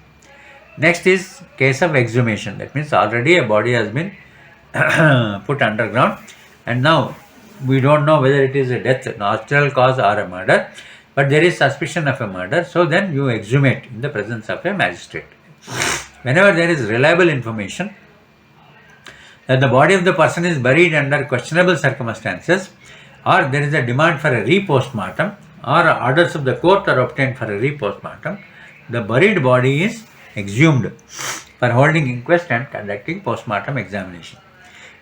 Next is case of exhumation. That means already a body has been put underground and now we don't know whether it is a death, natural cause or a murder, but there is suspicion of a murder, so then you exhumate in the presence of a magistrate. Whenever there is reliable information that the body of the person is buried under questionable circumstances, or there is a demand for a re-post-mortem, or orders of the court are obtained for a re-post-mortem, the buried body is exhumed for holding inquest and conducting post-mortem examination.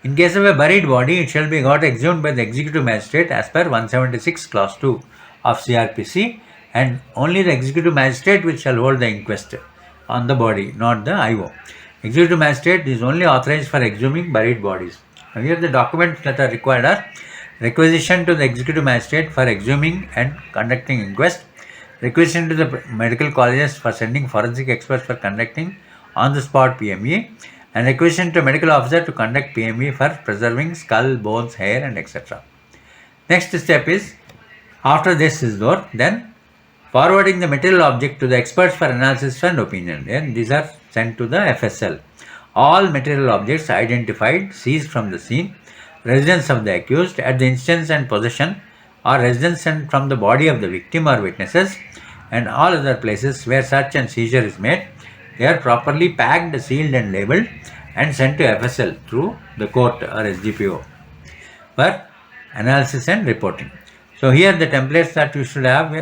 In case of a buried body, it shall be got exhumed by the executive magistrate as per 176 clause 2 of CRPC, and only the executive magistrate which shall hold the inquest on the body, not the IO. Executive magistrate is only authorized for exhuming buried bodies. Now here the documents that are required are requisition to the executive magistrate for exhuming and conducting inquest, requisition to the medical colleges for sending forensic experts for conducting on the spot PME, and requisition to medical officer to conduct PME for preserving skull, bones, hair and etc. Next step is, after this is done, then forwarding the material object to the experts for analysis and opinion. Then these are sent to the FSL. All material objects identified, seized from the scene, residence of the accused, at the instance and possession or residence and from the body of the victim or witnesses and all other places where search and seizure is made, they are properly packed, sealed and labeled and sent to FSL through the court or SGPO for analysis and reporting. So here the templates that you should have,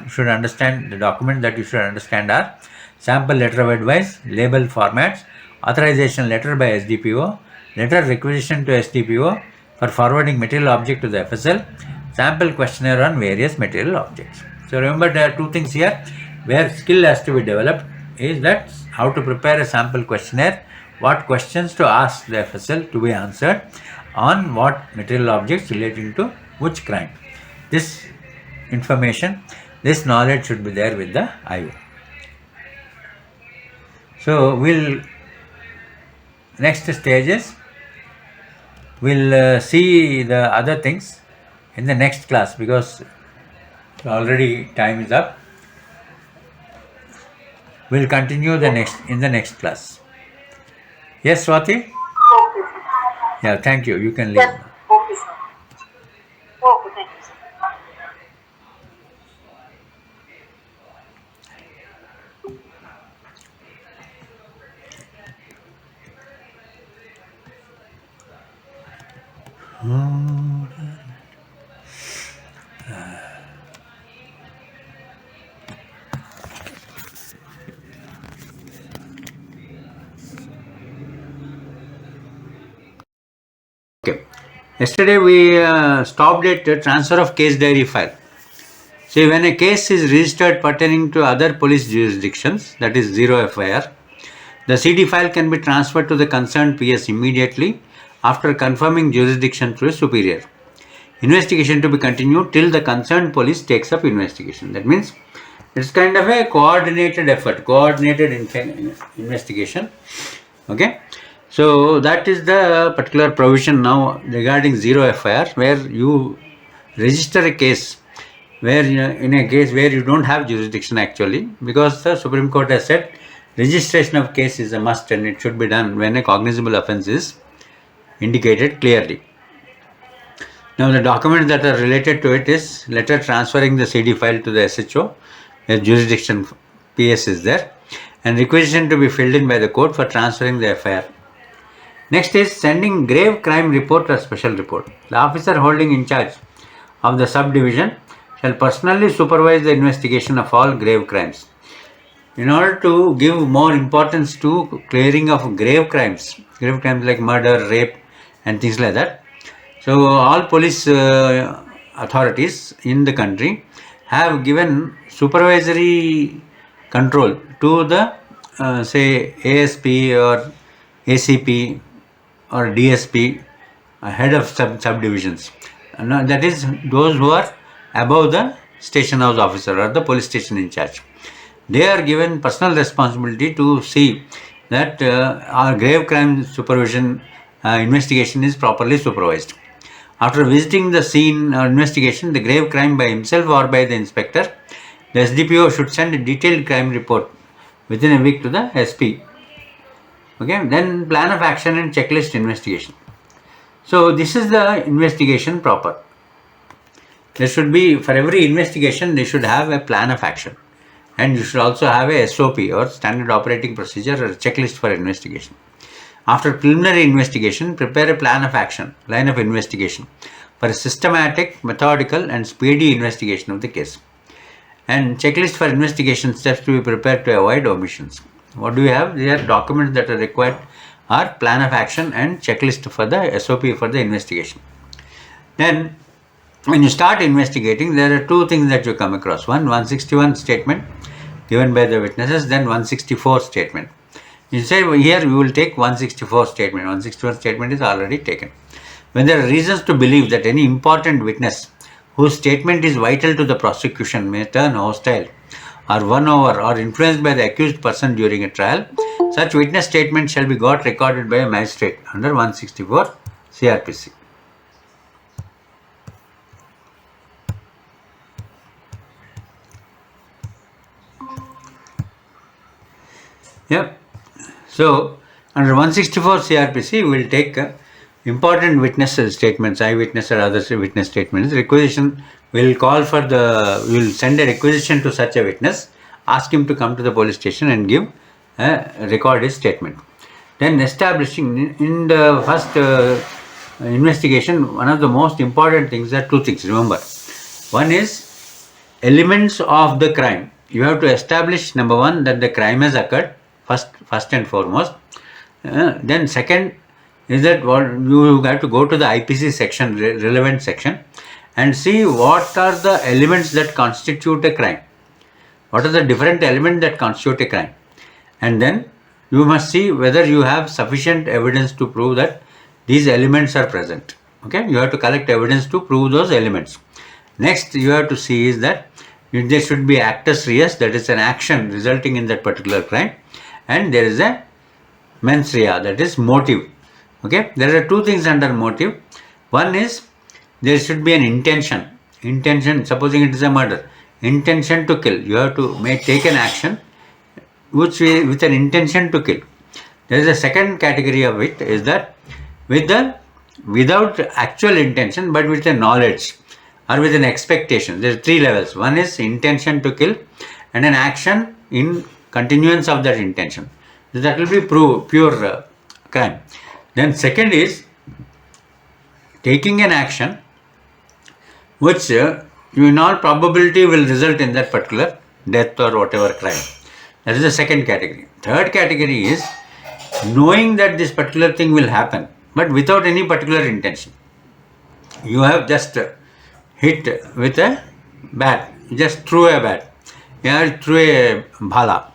should understand, the document that you should understand are sample letter of advice, label formats, authorization letter by SDPO, letter requisition to SDPO for forwarding material object to the FSL, sample questionnaire on various material objects. So remember, there are two things here where skill has to be developed, is that how to prepare a sample questionnaire, what questions to ask the FSL to be answered on what material objects relating to which crime. This information, this knowledge should be there with the IO. So we'll, next stage is, we'll see the other things in the next class, because already time is up. We'll continue the next in the next class. Yes, Swati? Okay, sir. Yeah, thank you. You can leave. Yes. Okay, sir. Okay, thank you, sir. Okay. Yesterday we stopped at transfer of case diary file. See, when a case is registered pertaining to other police jurisdictions, that is zero FIR, the CD file can be transferred to the concerned PS immediately after confirming jurisdiction through a superior. Investigation to be continued till the concerned police takes up investigation. That means it's kind of a coordinated effort, coordinated investigation. Okay. So that is the particular provision now regarding zero FIR, where you register a case where in a case where you don't have jurisdiction actually, because the Supreme Court has said registration of case is a must and it should be done when a cognizable offence is indicated clearly. Now the documents that are related to it is letter transferring the CD file to the SHO, where jurisdiction PS is there, and requisition to be filled in by the court for transferring the FIR. Next is sending grave crime report or special report. The officer holding in charge of the subdivision shall personally supervise the investigation of all grave crimes. In order to give more importance to clearing of grave crimes like murder, rape and things like that, so all police authorities in the country have given supervisory control to the say ASP or ACP or DSP, head of subdivisions. That is those who are above the station house officer or the police station in charge. They are given personal responsibility to see that our grave crime supervision investigation is properly supervised. After visiting the scene or investigation, the grave crime by himself or by the inspector, the SDPO should send a detailed crime report within a week to the SP. Okay, then plan of action and checklist investigation. So this is the investigation proper. There should be, for every investigation, they should have a plan of action, and you should also have a SOP or standard operating procedure or checklist for investigation. After preliminary investigation, prepare a plan of action, line of investigation for a systematic, methodical and speedy investigation of the case. And checklist for investigation steps to be prepared to avoid omissions. What do we have? These are documents that are required are plan of action and checklist for the SOP for the investigation. Then when you start investigating, there are two things that you come across. One, 161 statement given by the witnesses, then 164 statement. You say here we will take 164 statement. 161 statement is already taken. When there are reasons to believe that any important witness whose statement is vital to the prosecution may turn hostile or won over or influenced by the accused person during a trial, such witness statement shall be got recorded by a magistrate under 164 CRPC. Yeah. So under 164 CRPC we will take important witness statements, eyewitness or other witness statements, requisition will will send a requisition to such a witness, ask him to come to the police station and record his statement. Then establishing in the first investigation, one of the most important things are two things, remember. One is elements of the crime. You have to establish, number one, that the crime has occurred, first and foremost. Then second is that you have to go to the IPC section, relevant section, and see what are the elements that constitute a crime. What are the different elements that constitute a crime? And then you must see whether you have sufficient evidence to prove that these elements are present. Okay, you have to collect evidence to prove those elements. Next, you have to see is that there should be actus reus, that is an action resulting in that particular crime, and there is a mens rea, that is motive. Okay, there are two things under motive. One is there should be an intention. Supposing it is a murder, intention to kill. You have to take an action with an intention to kill. There is a second category of it, is that without actual intention but with a knowledge or with an expectation. There are three levels. One is intention to kill and an action in continuance of that intention. That will be pure crime. Then second is taking an action which in all probability will result in that particular death or whatever crime. That is the second category. Third category is knowing that this particular thing will happen but without any particular intention. You have just hit with a bat, just threw a bat, threw a bhala,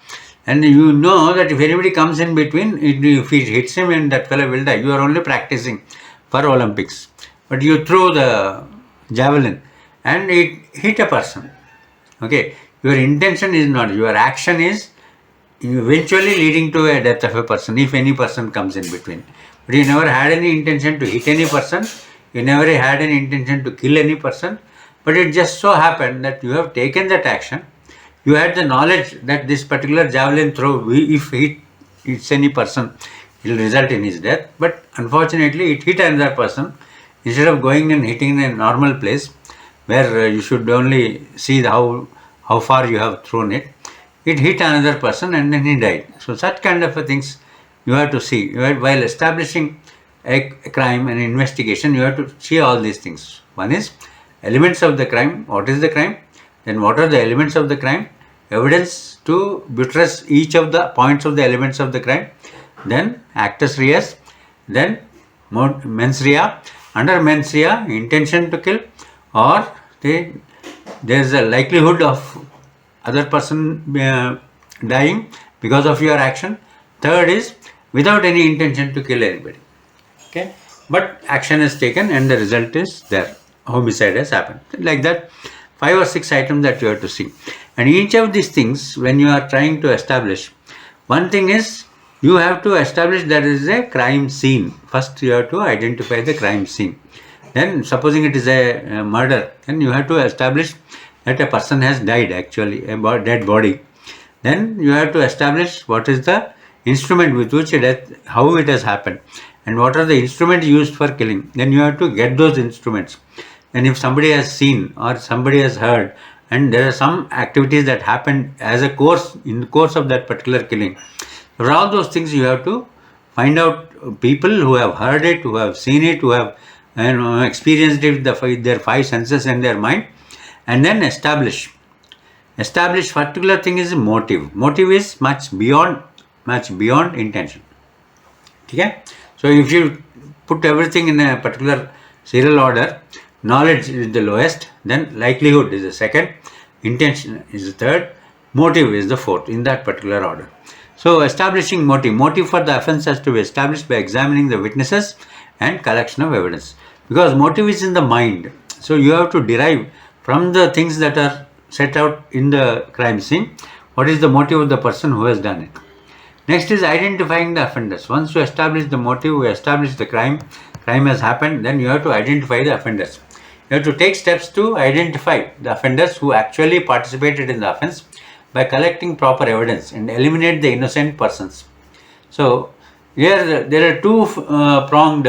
and you know that if anybody comes in between, if it hits him and that fellow will die. You are only practicing for Olympics, but you throw the javelin and it hit a person. Okay, your intention is not, your action is eventually leading to a death of a person if any person comes in between. But you never had any intention to hit any person, you never had any intention to kill any person, but it just so happened that you have taken that action. You had the knowledge that this particular javelin throw, if it hits any person, it will result in his death. But unfortunately, it hit another person. Instead of going and hitting in a normal place where you should only see how far you have thrown it, it hit another person and then he died. So such kind of things you have to see. While establishing a crime and investigation, you have to see all these things. One is elements of the crime. What is the crime? Then what are the elements of the crime? Evidence to buttress each of the points of the elements of the crime. Then actus reus. Then mens rea. Under mens rea, intention to kill, or there is a likelihood of other person dying because of your action. Third is without any intention to kill anybody. Okay, but action is taken and the result is there. Homicide has happened. Like that, 5 or 6 items that you have to see. And each of these things, when you are trying to establish, one thing is you have to establish that is a crime scene. First, you have to identify the crime scene. Then, supposing it is a murder, then you have to establish that a person has died, actually, a dead body. Then you have to establish what is the instrument with which how it has happened, and what are the instruments used for killing. Then you have to get those instruments. And if somebody has seen or somebody has heard, and there are some activities that happened as in the course of that particular killing, for all those things you have to find out people who have heard it, who have seen it, who have experienced it with their 5 senses and their mind, and then establish particular thing is motive. Motive is much beyond intention. Okay? So if you put everything in a particular serial order, knowledge is the lowest, then likelihood is the second, intention is the third, motive is the fourth, in that particular order. So establishing motive for the offence has to be established by examining the witnesses and collection of evidence, because motive is in the mind. So you have to derive from the things that are set out in the crime scene what is the motive of the person who has done it. Next is identifying the offenders. Once you establish the motive, you establish the crime has happened, then you have to identify the offenders. You have to take steps to identify the offenders who actually participated in the offence by collecting proper evidence and eliminate the innocent persons. So Here there are two-pronged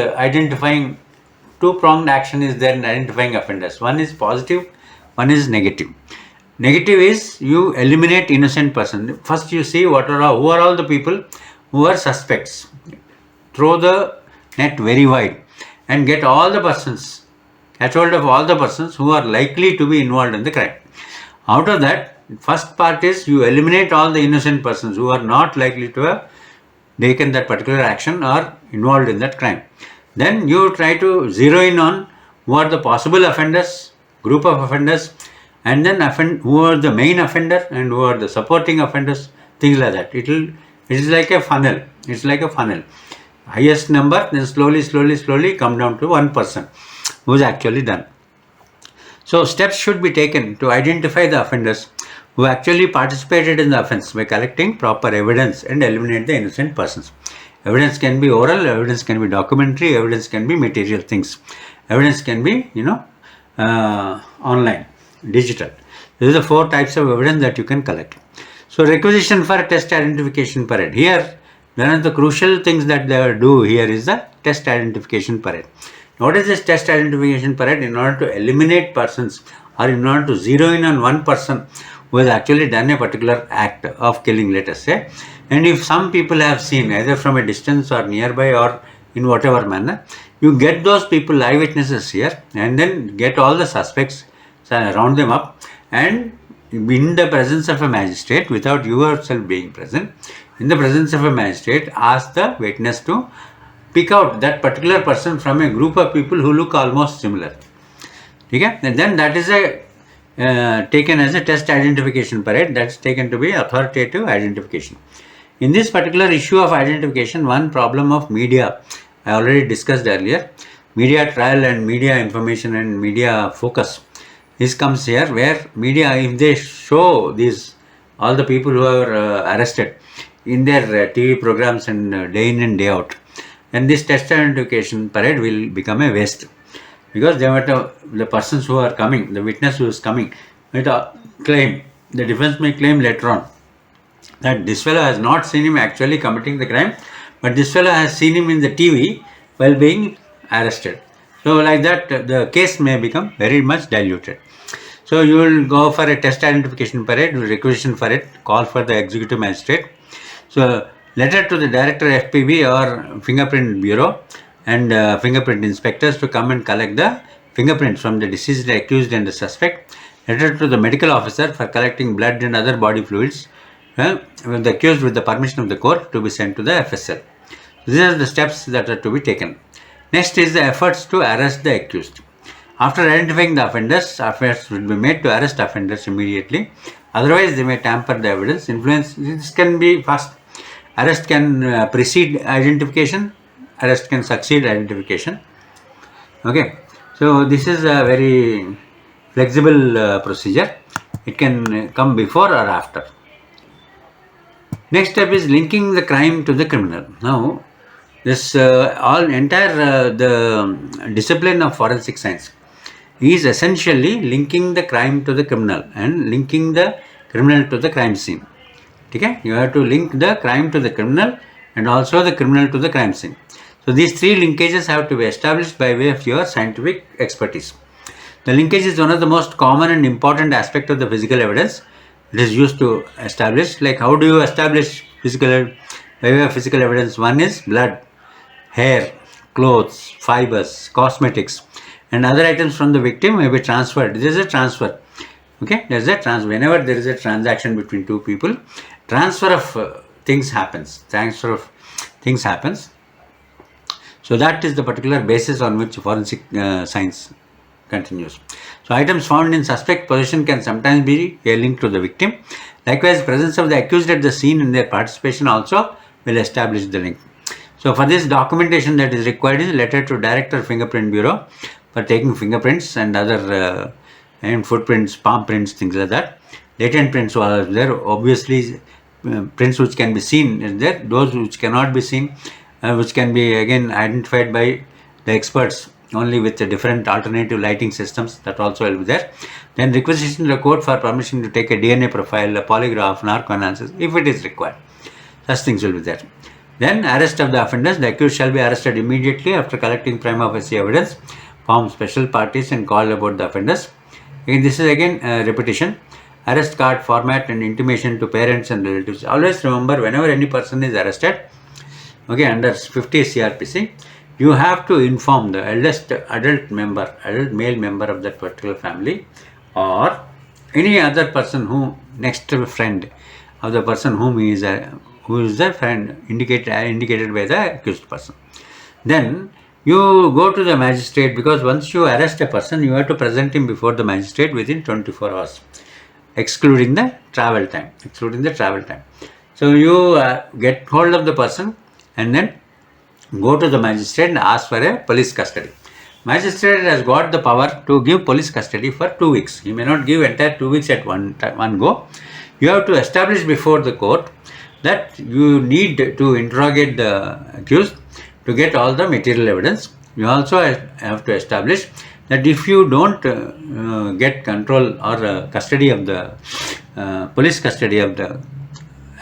action is there in identifying offenders. One is positive, one is negative. Negative is you eliminate innocent person. First you see who are all the people who are suspects. Throw the net very wide and get all the persons, catch hold of all the persons who are likely to be involved in the crime. Out of that, first part is you eliminate all the innocent persons who are not likely to have taken that particular action or involved in that crime. Then you try to zero in on who are the possible offenders, group of offenders, and then who are the main offender and who are the supporting offenders, things like that. It is like a funnel. It's like a funnel. Highest number, then slowly come down to one person who is actually done. So steps should be taken to identify the offenders who actually participated in the offence by collecting proper evidence and eliminate the innocent persons. Evidence can be oral, evidence can be documentary, evidence can be material things. Evidence can be, online, digital. These are the 4 types of evidence that you can collect. So requisition for test identification parade. Here, one of the crucial things that they do here is the test identification parade. What is this test identification parade? In order to eliminate persons or in order to zero in on one person who has actually done a particular act of killing, let us say, and if some people have seen either from a distance or nearby or in whatever manner, you get those people, eyewitnesses here, and then get all the suspects, round them up, and in the presence of a magistrate, without you yourself being present, in the presence of a magistrate, ask the witness to pick out that particular person from a group of people who look almost similar. Okay? And then that is taken as a test identification parade. That's taken to be authoritative identification. In this particular issue of identification, one problem of media, I already discussed earlier, media trial and media information and media focus. This comes here where media, if they show these, all the people who are arrested in their TV programs and day in and day out, and this test identification parade will become a waste, because they might the persons who are coming, the witness who is coming, might claim, the defense may claim later on that this fellow has not seen him actually committing the crime, but this fellow has seen him in the TV while being arrested. So like that, the case may become very much diluted. So you will go for a test identification parade, requisition for it, call for the executive magistrate. So letter to the director FPB or fingerprint bureau and fingerprint inspectors to come and collect the fingerprints from the deceased, accused and the suspect. Letter to the medical officer for collecting blood and other body fluids with the accused with the permission of the court to be sent to the FSL. These are the steps that are to be taken. Next is the efforts to arrest the accused. After identifying the offenders, efforts will be made to arrest offenders immediately. Otherwise, they may tamper the evidence. Influence. This can be fast. Arrest can precede identification. Arrest can succeed identification. Okay. So this is a very flexible procedure. It can come before or after. Next step is linking the crime to the criminal. Now, this the discipline of forensic science is essentially linking the crime to the criminal and linking the criminal to the crime scene. Okay? You have to link the crime to the criminal and also the criminal to the crime scene. So these 3 linkages have to be established by way of your scientific expertise. The linkage is one of the most common and important aspect of the physical evidence. It is used to establish, like how do you establish by way of physical evidence? One is blood, hair, clothes, fibers, cosmetics, and other items from the victim may be transferred. This is a transfer. Okay, there is a transfer. Whenever there is a transaction between 2 people, transfer of things happens. So that is the particular basis on which forensic science continues. So items found in suspect possession can sometimes be a link to the victim. Likewise, presence of the accused at the scene and their participation also will establish the link. So for this, documentation that is required is letter to Director Fingerprint Bureau for taking fingerprints and other and footprints, palm prints, things like that. Latent prints are there. Obviously, prints which can be seen is there. Those which cannot be seen, which can be again identified by the experts only with the different alternative lighting systems, that also will be there. Then requisition to the court for permission to take a DNA profile, a polygraph, narco analysis if it is required. Such things will be there. Then arrest of the offenders. The accused shall be arrested immediately after collecting prima facie evidence, form special parties and call about the offenders. Again, this is again repetition. Arrest card format and intimation to parents and relatives. Always remember, whenever any person is arrested, okay, under 50 CRPC, you have to inform the eldest adult male member of that particular family, or any other person who next friend of the person who is the friend indicated by the accused person. Then you go to the magistrate, because once you arrest a person, you have to present him before the magistrate within 24 hours, excluding the travel time. So you get hold of the person and then go to the magistrate and ask for a police custody. Magistrate has got the power to give police custody for 2 weeks. He may not give entire 2 weeks at one go. You have to establish before the court that you need to interrogate the accused to get all the material evidence. You also have to establish that if you don't get control or custody of the police custody of the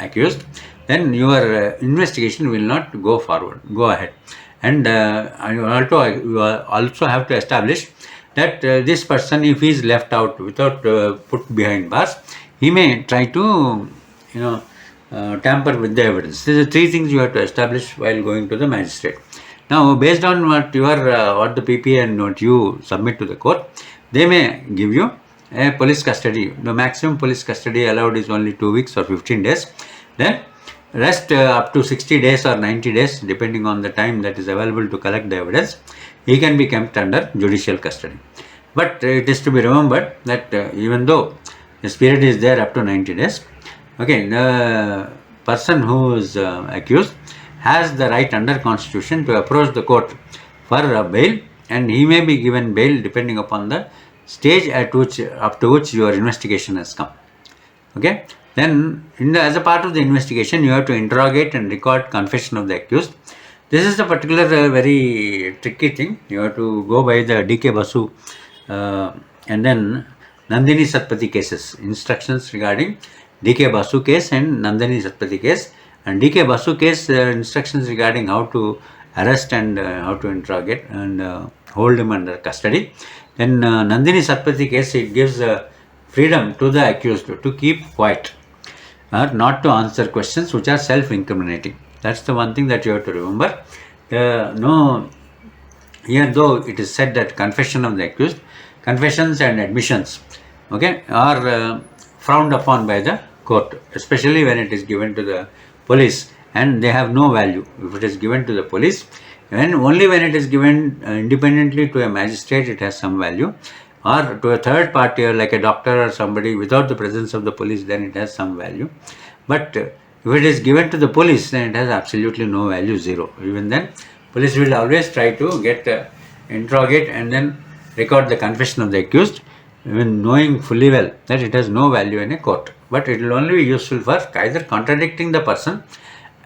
accused, then your investigation will not go ahead. And you also have to establish that this person, if he is left out without put behind bars, he may try to tamper with the evidence. These are 3 things you have to establish while going to the magistrate. Now, based on what the PPA and what you submit to the court, they may give you a police custody. The maximum police custody allowed is only 2 weeks or 15 days. Then rest up to 60 days or 90 days, depending on the time that is available to collect the evidence, he can be kept under judicial custody. But it is to be remembered that even though this period is there up to 90 days, okay, the person who is accused has the right under Constitution to approach the court for bail, and he may be given bail depending upon the stage up to which your investigation has come. Okay. Then, as a part of the investigation, you have to interrogate and record confession of the accused. This is the particular very tricky thing. You have to go by the DK Basu and then Nandini Satpathy cases, instructions regarding DK Basu case and Nandini Satpathy case. And DK Basu case, instructions regarding how to arrest and how to interrogate and hold him under custody. Then Nandini Satpathy case, it gives freedom to the accused to keep quiet, or not to answer questions which are self-incriminating. That's the one thing that you have to remember. Here though it is said that confession of the accused, confessions and admissions, okay, are frowned upon by the court, especially when it is given to the police, and they have no value. If it is given to the police, and only when it is given independently to a magistrate, it has some value, or to a third party like a doctor or somebody without the presence of the police, then it has some value. But if it is given to the police, then it has absolutely no value, zero. Even then, police will always try to get interrogate and then record the confession of the accused, even knowing fully well that it has no value in a court. But it will only be useful for either contradicting the person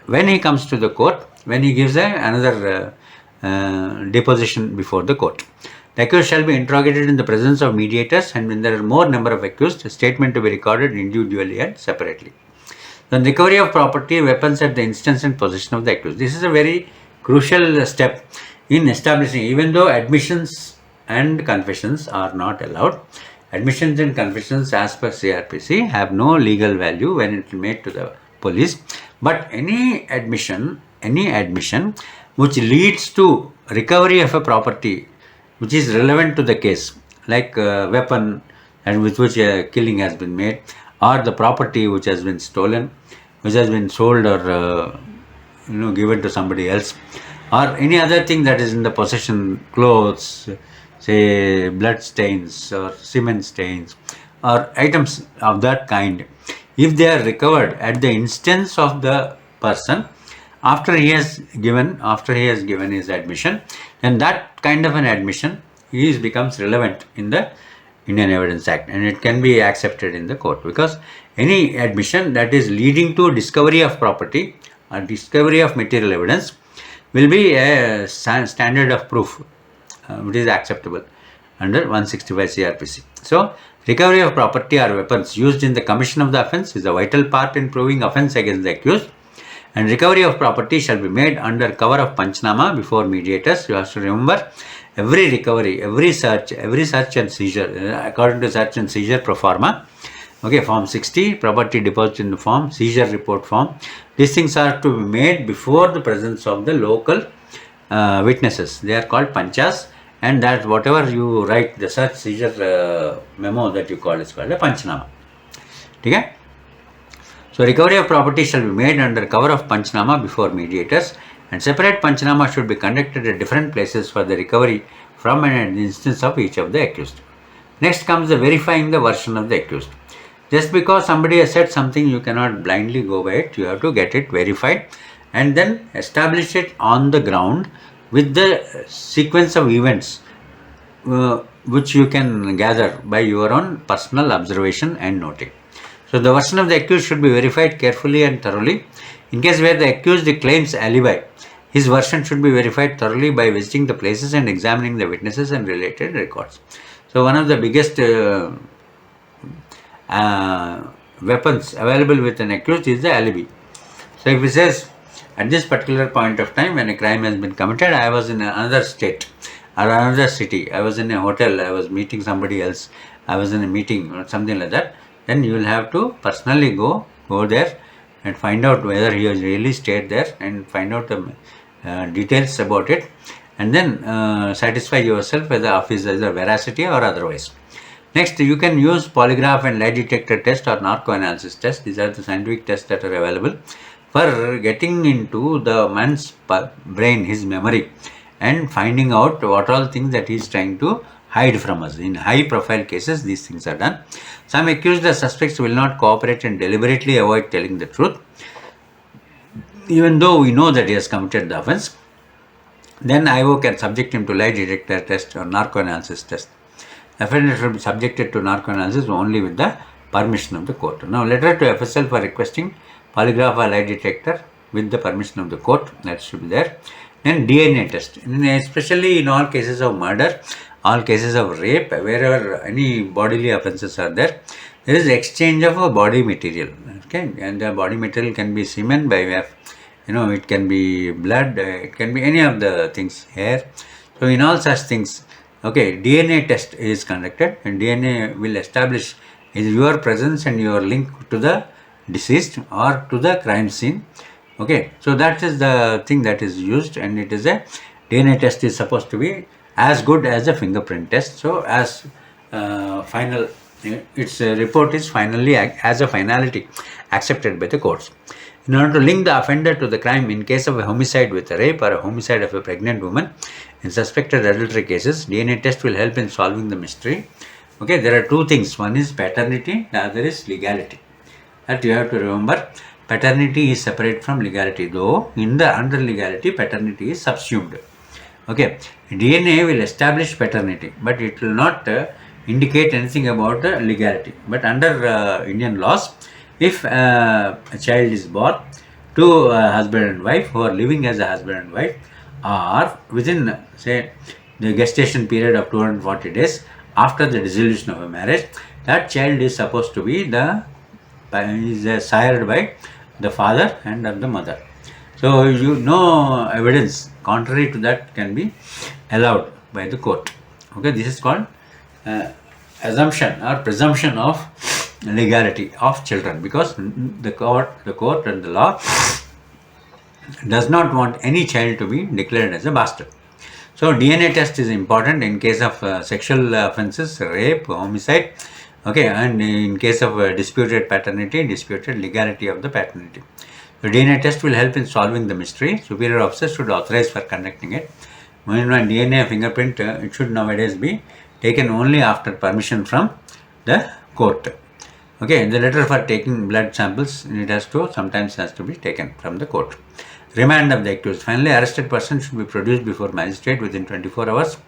when he comes to the court, when he gives another deposition before the court. The accused shall be interrogated in the presence of mediators, and when there are more number of accused, a statement to be recorded individually and separately. The recovery of property, weapons at the instance and possession of the accused. This is a very crucial step in establishing, even though admissions and confessions are not allowed. Admissions and confessions as per CRPC have no legal value when it is made to the police. But any admission which leads to recovery of a property which is relevant to the case, like a weapon and with which a killing has been made, or the property which has been stolen, which has been sold or given to somebody else, or any other thing that is in the possession, clothes, say blood stains or cement stains, or items of that kind, if they are recovered at the instance of the person after he has given his admission, then that kind of an admission becomes relevant in the Indian Evidence Act, and it can be accepted in the court, because any admission that is leading to discovery of property or discovery of material evidence will be a standard of proof which is acceptable under 165 CRPC. So, recovery of property or weapons used in the commission of the offence is a vital part in proving offence against the accused, And recovery of property shall be made under cover of Panchnama before mediators. You have to remember, every recovery, every search and seizure, according to search and seizure pro forma. Okay, Form 60, property deposit in the form, seizure report form. These things are to be made before the presence of the local witnesses. They are called panchas, and that whatever you write, the search seizure memo that you call is called a panchnama. Okay? So recovery of property shall be made under cover of panchnama before mediators, and separate panchnama should be conducted at different places for the recovery from an instance of each of the accused. Next comes the verifying the version of the accused. Just because somebody has said something, you cannot blindly go by it. You have to get it verified and then establish it on the ground with the sequence of events which you can gather by your own personal observation and noting. So the version of the accused should be verified carefully and thoroughly. In case where the accused claims alibi, his version should be verified thoroughly by visiting the places and examining the witnesses and related records. So one of the biggest weapons available with an accused is the alibi. So if he says, at this particular point of time when a crime has been committed, I was in another state or another city, I was in a hotel, I was meeting somebody else, I was in a meeting or something like that, then you will have to personally go there and find out whether he has really stayed there and find out the details about it, and then satisfy yourself whether of his veracity or otherwise. Next, you can use polygraph and lie detector test or narco-analysis test. These are the scientific tests that are available for getting into the man's brain, his memory, and finding out what all things that he is trying to hide from us. In high-profile cases, these things are done. Some accused or suspects will not cooperate and deliberately avoid telling the truth, even though we know that he has committed the offence. Then IO can subject him to lie detector test or narco-analysis test. Offender should be subjected to narco-analysis only with the permission of the court. Now, letter to FSL for requesting polygraph or lie detector with the permission of the court, that should be there. Then DNA test, especially in all cases of murder, all cases of rape, wherever any bodily offences are there, there is exchange of a body material. Okay, and the body material can be semen by way of, it can be blood, it can be any of the things, hair. So in all such things, okay, DNA test is conducted, and DNA will establish is your presence and your link to the deceased or to the crime scene. Okay, so that is the thing that is used, and it is a DNA test is supposed to be as good as a fingerprint test. So as final, its report is finally as a finality accepted by the courts. In order to link the offender to the crime in case of a homicide with a rape or a homicide of a pregnant woman, in suspected adultery cases, DNA test will help in solving the mystery. Okay, there are two things. One is paternity, the other is legality. That you have to remember. Paternity is separate from legality, though under legality, paternity is subsumed. Okay, DNA will establish paternity, but it will not indicate anything about the legality. But under Indian laws, if a child is born to a husband and wife who are living as a husband and wife, or within, say, the gestation period of 240 days after the dissolution of a marriage, that child is supposed to be sired by the father and the mother. So no evidence contrary to that can be allowed by the court. Okay, this is called assumption or presumption of legality of children, because the court and the law does not want any child to be declared as a bastard. So DNA test is important in case of sexual offences, rape, homicide. Okay, and in case of disputed paternity, disputed legality of the paternity. The DNA test will help in solving the mystery. Superior officers should authorize for conducting it. When DNA fingerprint, it should nowadays be taken only after permission from the court. Okay, the letter for taking blood samples, it sometimes has to be taken from the court. Remand of the accused. Finally, arrested person should be produced before magistrate within 24 hours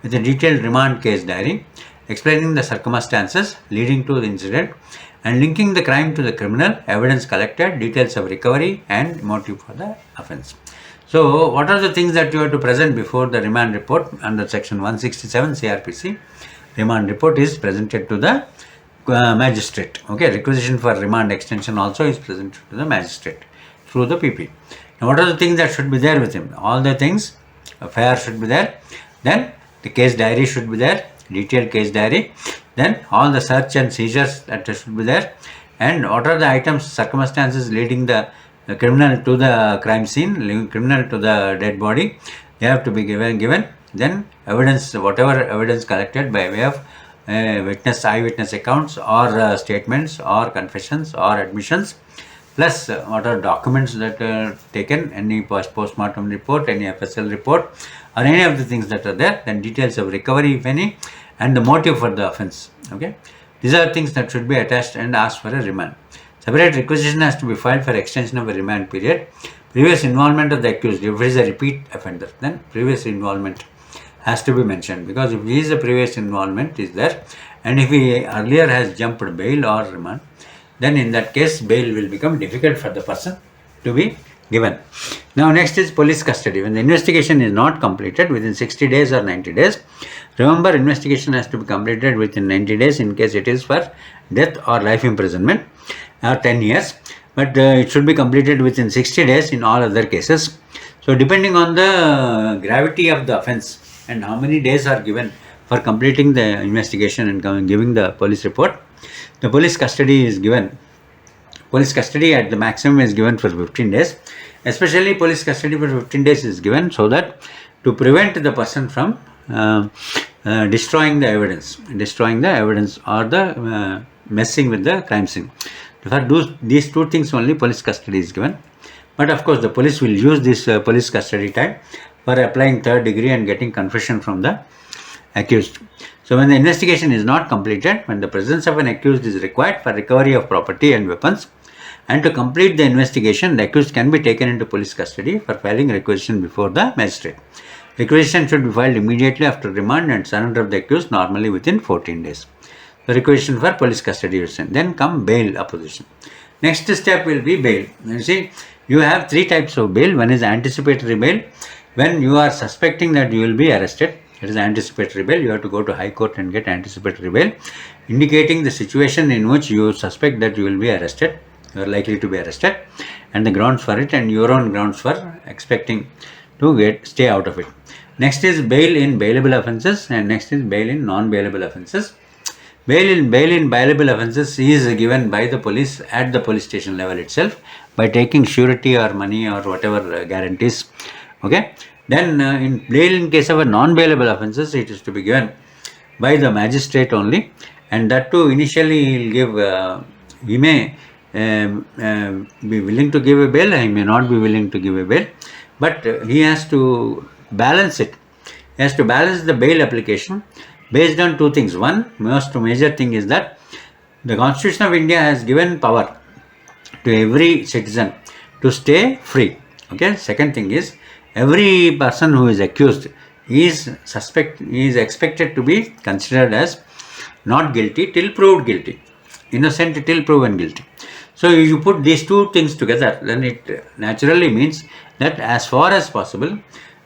with a detailed remand case diary explaining the circumstances leading to the incident and linking the crime to the criminal, evidence collected, details of recovery and motive for the offence. So, what are the things that you have to present before the remand report under section 167 CRPC? Remand report is presented to the magistrate. Okay, requisition for remand extension also is presented to the magistrate. through the PP. Now, what are the things that should be there with him? All the things, a fare should be there. Then the case diary should be there, detailed case diary. Then all the search and seizures that should be there. And what are the items, circumstances leading the criminal to the crime scene, leading criminal to the dead body. They have to be given. Then evidence, whatever evidence collected by way of eyewitness accounts or statements or confessions or admissions, plus what are documents that are taken, any post-mortem report, any FSL report, or any of the things that are there, then details of recovery if any, and the motive for the offence. Okay, these are things that should be attached and asked for a remand. Separate requisition has to be filed for extension of a remand period. Previous involvement of the accused, if he is a repeat offender, then previous involvement has to be mentioned, because if he is a previous involvement is there, and if he earlier has jumped bail or remand, then in that case bail will become difficult for the person to be given. Now next is police custody. When the investigation is not completed within 60 days or 90 days, remember, investigation has to be completed within 90 days in case it is for death or life imprisonment or 10 years, but it should be completed within 60 days in all other cases. So depending on the gravity of the offence and how many days are given for completing the investigation and giving the police report, the police custody is given. Police custody at the maximum is given for 15 days. Especially police custody for 15 days is given so that to prevent the person from destroying the evidence or the messing with the crime scene. For these two things only police custody is given. But of course the police will use this police custody time for applying third degree and getting confession from the accused. So when the investigation is not completed, when the presence of an accused is required for recovery of property and weapons, and to complete the investigation, the accused can be taken into police custody for filing requisition before the magistrate. Requisition should be filed immediately after remand and surrender of the accused, normally within 14 days. The requisition for police custody is sent. Then come bail opposition. Next step will be bail. You see, you have three types of bail. One is anticipatory bail. When you are suspecting that you will be arrested, it is anticipatory bail. You have to go to High Court and get anticipatory bail, indicating the situation in which you suspect that you will be arrested, you are likely to be arrested, and the grounds for it, and your own grounds for expecting to stay out of it. Next is bail in bailable offences, and next is bail in non-bailable offences. Bail in bailable offences is given by the police at the police station level itself by taking surety or money or whatever guarantees. Okay. Then in bail in case of a non-bailable offences, it is to be given by the magistrate only, and that too initially he will give. He may be willing to give a bail, he may not be willing to give a bail, but he has to balance it. He has to balance the bail application based on two things. One, most major thing is that the Constitution of India has given power to every citizen to stay free. Okay. Second thing is, every person who is accused is expected to be considered as not guilty till proved guilty, innocent till proven guilty. So you put these two things together, then it naturally means that as far as possible,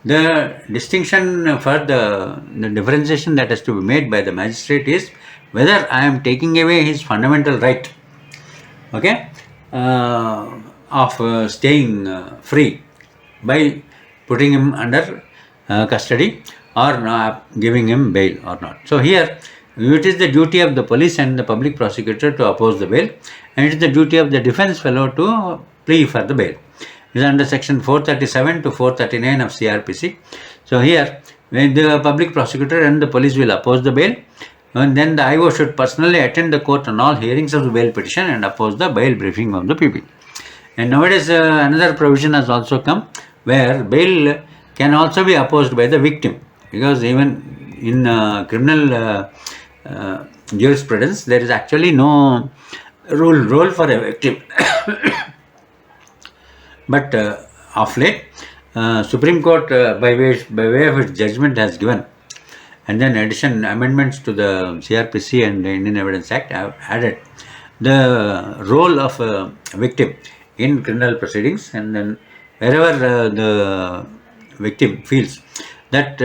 the distinction for the differentiation that has to be made by the magistrate is whether I am taking away his fundamental right, okay, of staying free by putting him under custody or not giving him bail or not. So here it is the duty of the police and the public prosecutor to oppose the bail, and it is the duty of the defense fellow to plea for the bail. It is under section 437 to 439 of CRPC. So here, when the public prosecutor and the police will oppose the bail, and then the IO should personally attend the court on all hearings of the bail petition and oppose the bail briefing of the PP. And nowadays another provision has also come where bail can also be opposed by the victim, because even in criminal jurisprudence there is actually no role for a victim. But of late, Supreme Court by way of its judgment has given, and then amendments to the CRPC and the Indian Evidence Act have added the role of a victim in criminal proceedings, and then wherever the victim feels that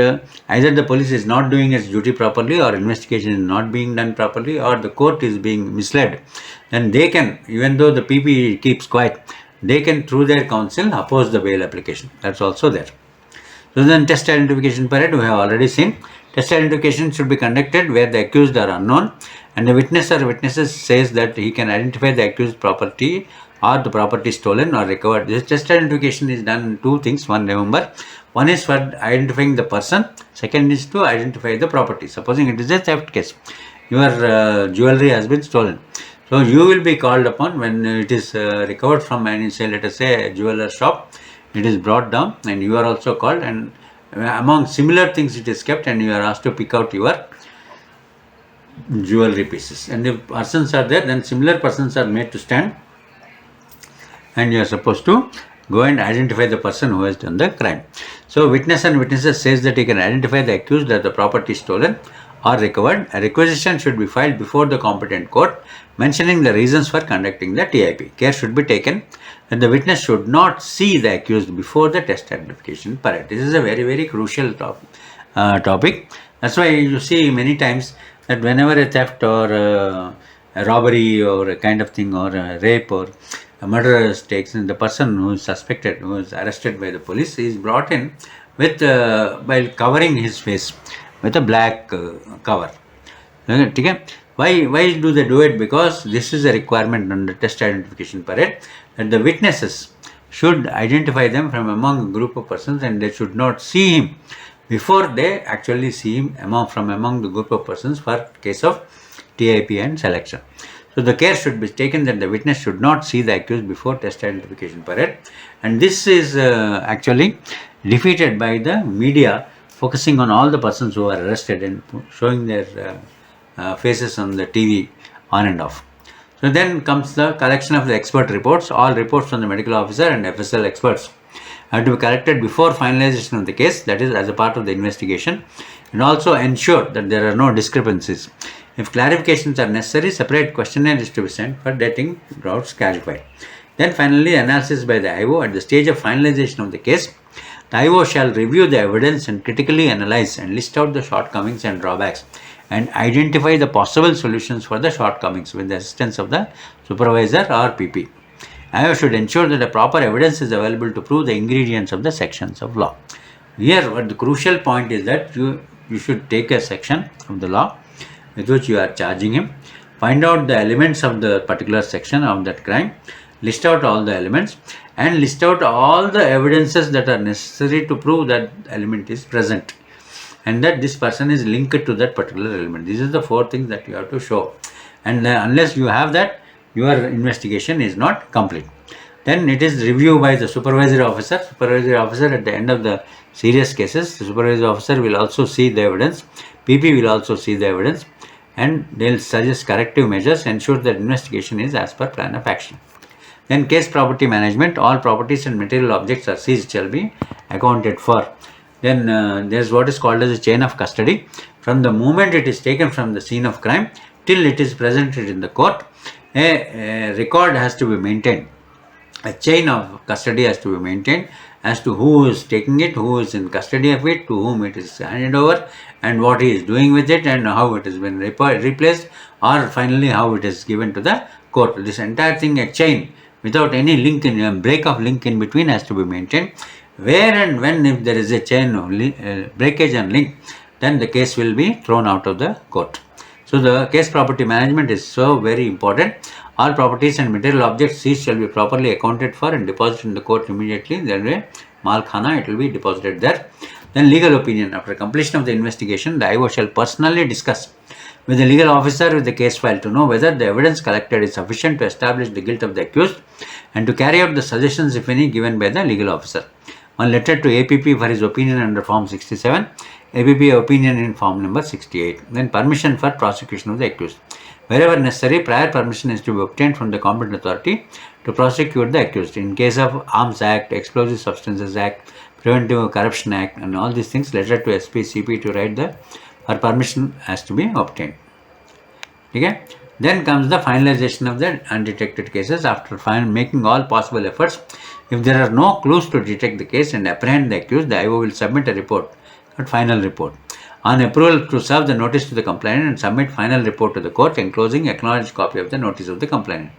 either the police is not doing its duty properly, or investigation is not being done properly, or the court is being misled, then they can, even though the PP keeps quiet, they can, through their counsel, oppose the bail application. That's also there. So then test identification period, we have already seen. Test identification should be conducted where the accused are unknown and the witness or witnesses says that he can identify the accused property or the property stolen or recovered. This test identification is done in two things. One, remember, one is for identifying the person, second is to identify the property. Supposing it is a theft case, your jewelry has been stolen. So you will be called upon when it is recovered from any, say, let us say, a jeweler shop. It is brought down and you are also called, and among similar things it is kept, and you are asked to pick out your jewelry pieces. And if persons are there, then similar persons are made to stand, and you are supposed to go and identify the person who has done the crime. So witness and witnesses says that he can identify the accused that the property stolen or recovered. A requisition should be filed before the competent court mentioning the reasons for conducting the TIP. Care should be taken that the witness should not see the accused before the test identification period. This is a very, very crucial topic. That's why you see many times that whenever a theft or a robbery or a kind of thing, or a rape or a murder takes in, the person who is suspected, who is arrested by the police, is brought in with while covering his face with a black cover. Okay? Why do they do it? Because this is a requirement under test identification period, that the witnesses should identify them from among a group of persons, and they should not see him before they actually see him from among the group of persons for case of TIP and selection. So the care should be taken that the witness should not see the accused before test identification period, and this is actually defeated by the media focusing on all the persons who are arrested and showing their faces on the TV on and off. So then comes the collection of the expert reports. All reports from the medical officer and FSL experts have to be collected before finalization of the case, that is as a part of the investigation, and also ensure that there are no discrepancies. If clarifications are necessary, separate questionnaire is to be sent for getting doubts clarified. Then finally, analysis by the IO. At the stage of finalization of the case, the IO shall review the evidence and critically analyze and list out the shortcomings and drawbacks and identify the possible solutions for the shortcomings with the assistance of the supervisor or PP. IO should ensure that a proper evidence is available to prove the ingredients of the sections of law. Here, what the crucial point is that you should take a section of the law with which you are charging him, find out the elements of the particular section of that crime, list out all the elements, and list out all the evidences that are necessary to prove that element is present and that this person is linked to that particular element. These are the four things that you have to show, and unless you have that, your investigation is not complete. Then it is reviewed by the supervisory officer. Supervisory officer, at the end of the serious cases, the supervisory officer will also see the evidence, PP will also see the evidence, and they will suggest corrective measures, ensure that investigation is as per plan of action. Then case property management. All properties and material objects are seized shall be accounted for. Then there is what is called as a chain of custody. From the moment it is taken from the scene of crime till it is presented in the court, a record has to be maintained. A chain of custody has to be maintained as to who is taking it, who is in custody of it, to whom it is handed over, and what he is doing with it, and how it has been replaced, or finally how it is given to the court. This entire thing, a chain without any link in break of link in between, has to be maintained. Where and when, if there is a chain of breakage and link, then the case will be thrown out of the court. So the case property management is so very important. All properties and material objects seized shall be properly accounted for and deposited in the court immediately. There is a malkhana, it will be deposited there. Then legal opinion. After completion of the investigation, the IO shall personally discuss with the legal officer with the case file to know whether the evidence collected is sufficient to establish the guilt of the accused and to carry out the suggestions, if any, given by the legal officer. One letter to APP for his opinion under Form 67, APP opinion in Form number 68. Then permission for prosecution of the accused. Wherever necessary, prior permission is to be obtained from the competent authority to prosecute the accused. In case of Arms Act, Explosive Substances Act, Preventive Corruption Act, and all these things, letter to SP, CP to write the permission has to be obtained. Okay? Then comes the finalization of the undetected cases. After making all possible efforts, if there are no clues to detect the case and apprehend the accused, the IO will submit a report, a final report. On approval to serve the notice to the complainant and submit final report to the court enclosing acknowledged copy of the notice of the complainant.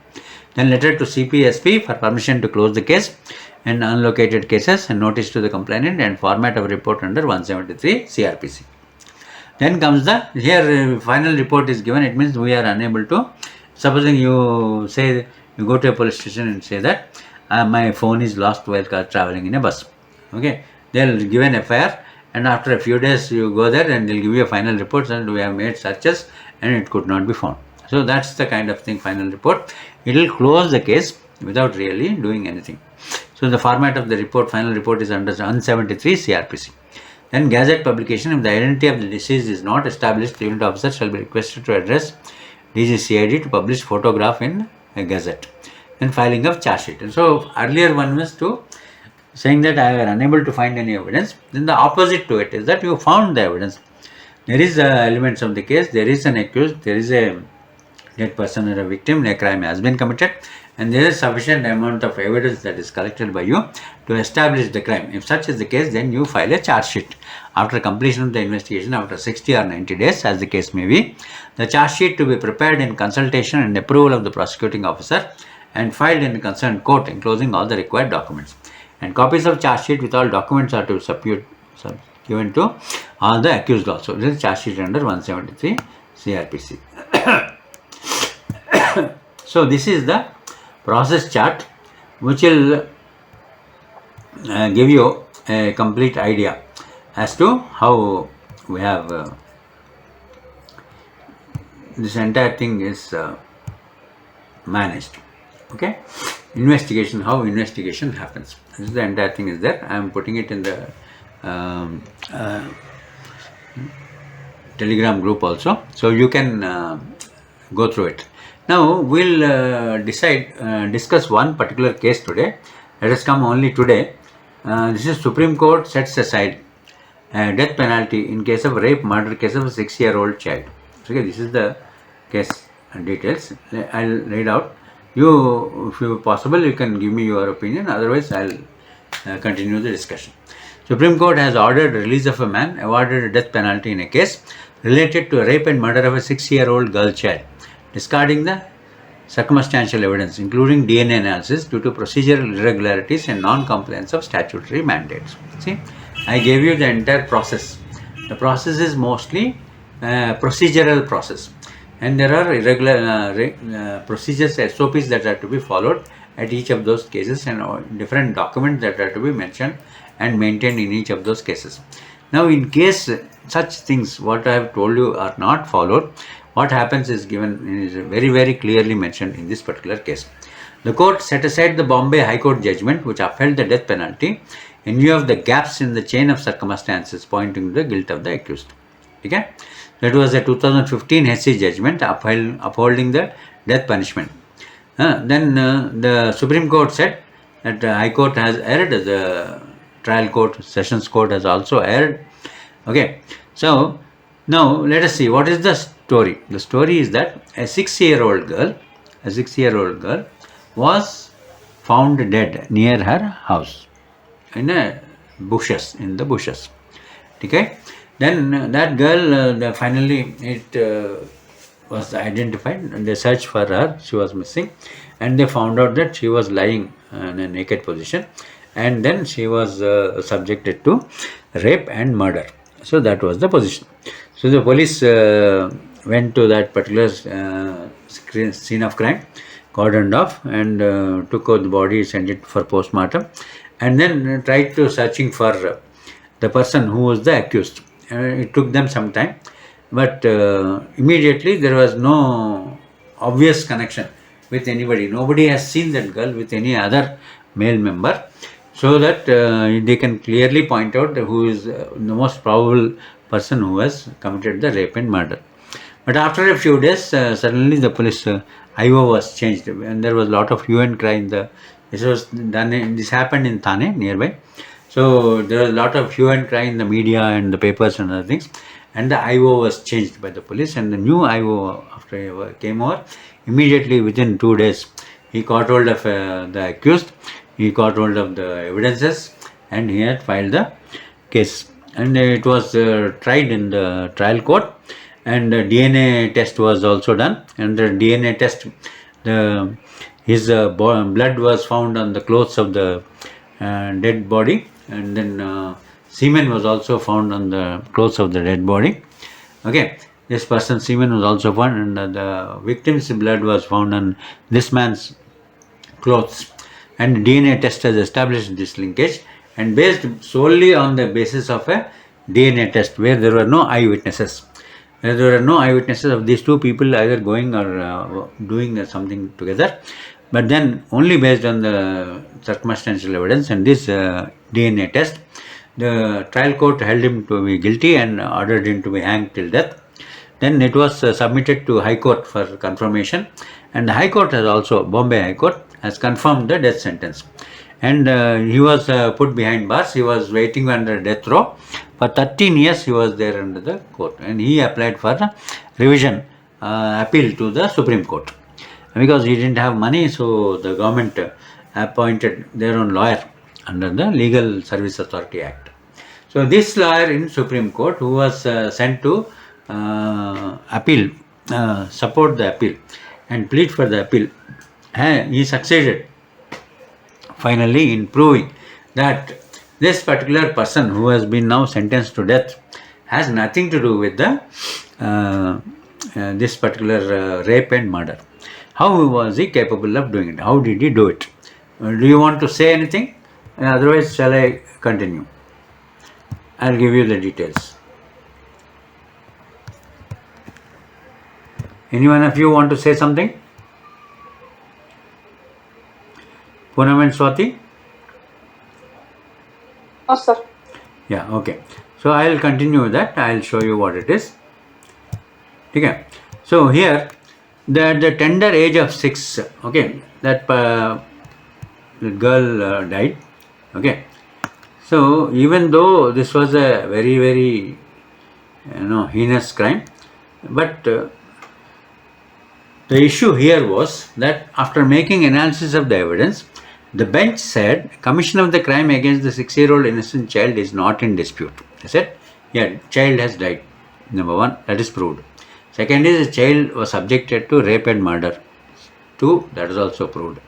Then letter to CPSP for permission to close the case and unlocated cases, and notice to the complainant, and format of report under 173 CRPC. Then comes the, here final report is given. It means we are unable to, supposing you say, you go to a police station and say that my phone is lost while traveling in a bus. Okay, they'll give an FIR, and after a few days you go there and they'll give you a final report and we have made searches and it could not be found. So that's the kind of thing, final report. It will close the case without really doing anything. So the format of the report, final report, is under 173 CRPC. Then gazette publication. If the identity of the deceased is not established, the unit officer shall be requested to address DGCID to publish photograph in a gazette. Then filing of charge sheet. And so earlier one was to saying that I were unable to find any evidence. Then the opposite to it is that you found the evidence. There is elements of the case. There is an accused. There is a dead person or a victim. A crime has been committed, and there is sufficient amount of evidence that is collected by you to establish the crime. If such is the case, then you file a charge sheet. After completion of the investigation, after 60 or 90 days, as the case may be, the charge sheet to be prepared in consultation and approval of the prosecuting officer and filed in the concerned court, enclosing all the required documents. And copies of charge sheet with all documents are to be given to all the accused also. This is charge sheet under 173 CRPC. So this is the process chart, which will give you a complete idea as to how we have this entire thing is managed. Okay, investigation, how investigation happens. This is the entire thing is there. I am putting it in the Telegram group also, so you can go through it. Now we'll discuss one particular case today. Let us come only today. This is Supreme Court sets aside death penalty in case of rape murder case of a 6-year-old child. Okay, this is the case details. I'll read out. You, if you possible, you can give me your opinion. Otherwise, I'll continue the discussion. Supreme Court has ordered release of a man awarded a death penalty in a case related to rape and murder of a 6-year-old girl child, discarding the circumstantial evidence, including DNA analysis, due to procedural irregularities and non-compliance of statutory mandates. See, I gave you the entire process. The process is mostly procedural process, and there are irregular procedures, SOPs that are to be followed at each of those cases, and different documents that are to be mentioned and maintained in each of those cases. Now, in case such things, what I have told you, are not followed, what happens is given, is very, very clearly mentioned in this particular case. The court set aside the Bombay High Court judgment which upheld the death penalty in view of the gaps in the chain of circumstances pointing to the guilt of the accused. Okay? That was a 2015 HC judgment upholding the death punishment. Then the Supreme Court said that the High Court has erred, the trial court, Sessions Court has also erred. Okay, so now let us see what is the story. The story is that a 6-year-old girl was found dead near her house in the bushes. Okay, then that girl finally it was identified, and they searched for her. She was missing, and they found out that she was lying in a naked position, and then she was subjected to rape and murder. So that was the position. So the police went to that particular scene of crime, cordoned off, and took out the body, sent it for postmortem, and then tried to searching for the person who was the accused. It took them some time, but immediately there was no obvious connection with anybody. Nobody has seen that girl with any other male member, so that they can clearly point out who is the most probable person who has committed the rape and murder. But after a few days, suddenly the police IO was changed, and there was a lot of hue and cry. This happened in Thane nearby. So there was a lot of hue and cry in the media and the papers and other things, and the IO was changed by the police, and the new IO after he came over, immediately within 2 days, he caught hold of the accused, he caught hold of the evidences, and he had filed the case. And it was tried in the trial court, and the DNA test was also done, and the DNA test, the His blood was found on the clothes of the dead body, and then semen was also found on the clothes of the dead body. Okay, this person's semen was also found, and the victim's blood was found on this man's clothes, and DNA test has established this linkage, and based solely on the basis of a DNA test where there were no eyewitnesses. There were no eyewitnesses of these two people either going or doing something together, but then only based on the circumstantial evidence and this DNA test, the trial court held him to be guilty and ordered him to be hanged till death. Then it was submitted to High Court for confirmation, and the High Court has also, Bombay High Court, has confirmed the death sentence. And he was put behind bars. He was waiting under death row. For 13 years he was there under the court, and he applied for revision appeal to the Supreme Court. Because he didn't have money, so the government appointed their own lawyer under the Legal Service Authority Act. So this lawyer in Supreme Court, who was sent to appeal, support the appeal and plead for the appeal, he succeeded finally in proving that this particular person who has been now sentenced to death has nothing to do with the this particular rape and murder. How was he capable of doing it? How did he do it? Do you want to say anything? Otherwise, shall I continue? I'll give you the details. Anyone of you want to say something? Poonam and Swati? No, sir. Yeah, okay. So I'll continue with that. I'll show you what it is. Okay. So here, the tender age of 6, okay, that girl died. Okay. So even though this was a very, very, heinous crime, but the issue here was that after making analysis of the evidence, the bench said commission of the crime against the 6-year-old innocent child is not in dispute. They said, yeah, child has died. Number one, that is proved. Second is the child was subjected to rape and murder. 2, that is also proved.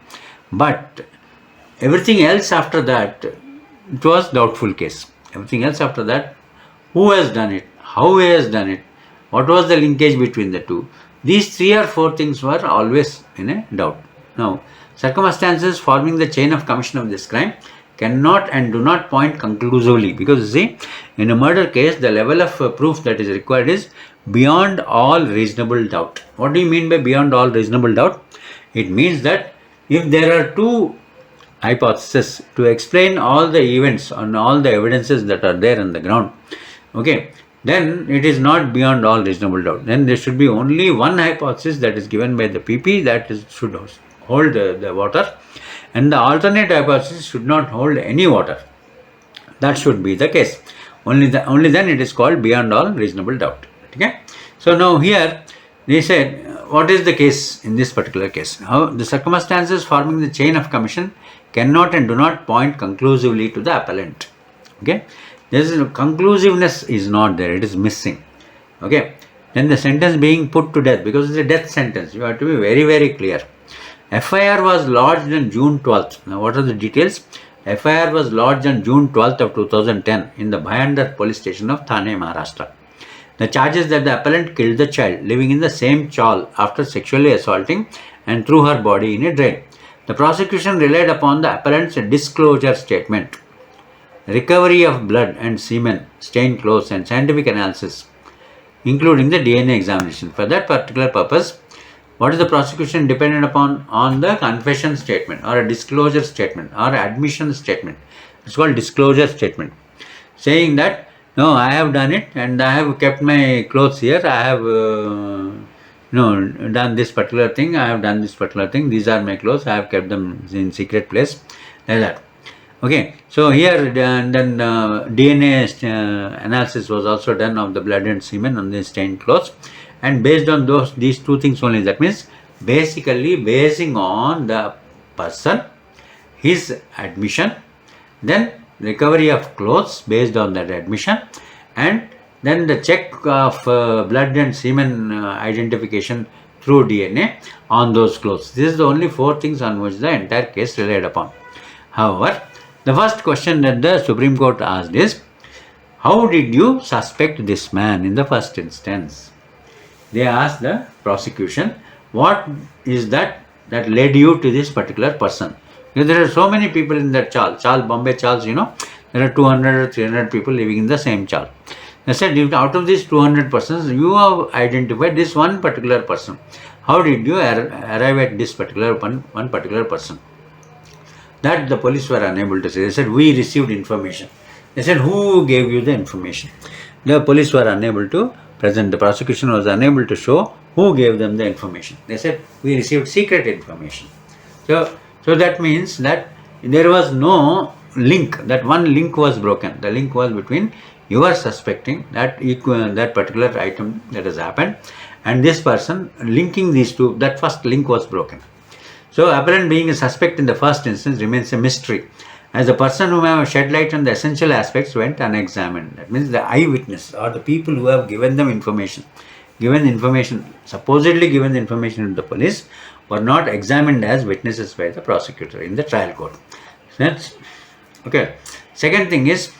But everything else after that, it was doubtful case. Everything else after that, who has done it, how he has done it, what was the linkage between the two. These 3 or 4 things were always in a doubt. Now, circumstances forming the chain of commission of this crime cannot and do not point conclusively, because you see, in a murder case, the level of proof that is required is beyond all reasonable doubt. What do you mean by beyond all reasonable doubt? It means that if there are 2 hypotheses to explain all the events and all the evidences that are there on the ground, okay, then it is not beyond all reasonable doubt. Then there should be only one hypothesis that is given by the PP that should hold the water, and the alternate hypothesis should not hold any water. That should be the case. Only then it is called beyond all reasonable doubt. Okay. So now here they said, what is the case in this particular case? How the circumstances forming the chain of commission cannot and do not point conclusively to the appellant. Okay. Conclusiveness is not there, it is missing. Okay. Then the sentence being put to death, because it's a death sentence, you have to be very, very clear. FIR was lodged on June 12th. Now what are the details? FIR was lodged on June 12th of 2010 in the Bhayandar police station of Thane, Maharashtra. The charges that the appellant killed the child living in the same chawl after sexually assaulting and threw her body in a drain. The prosecution relied upon the appellant's disclosure statement, recovery of blood and semen, stained clothes, and scientific analysis, including the DNA examination. For that particular purpose, what is the prosecution dependent upon? On the confession statement or a disclosure statement or admission statement. It's called disclosure statement, saying that no, I have done it and I have kept my clothes here. I have done this particular thing. I have done this particular thing. These are my clothes. I have kept them in secret place, like that. Okay, so here then DNA analysis was also done of the blood and semen on the stained clothes, and based on these 2 things only, that means basically basing on the person, his admission, then recovery of clothes based on that admission, and then the check of blood and semen identification through DNA on those clothes. This is the only 4 things on which the entire case relied upon. However, the first question that the Supreme Court asked is, how did you suspect this man in the first instance? They asked the prosecution, what is that led you to this particular person? Because there are so many people in that chawl, Bombay chawls, there are 200 or 300 people living in the same chawl. They said, if out of these 200 persons, you have identified this one particular person. How did you arrive at this particular one particular person? That the police were unable to say. They said, we received information. They said, who gave you the information? The police were unable to present. The prosecution was unable to show who gave them the information. They said, we received secret information. So that means that there was no link. That one link was broken. The link was between you are suspecting that particular item that has happened and this person, linking these two, that first link was broken. So appellant being a suspect in the first instance remains a mystery, as the person who have shed light on the essential aspects went unexamined. That means the eyewitness or the people who have given them information, supposedly given information to the police, were not examined as witnesses by the prosecutor in the trial court. That's okay. Second thing is,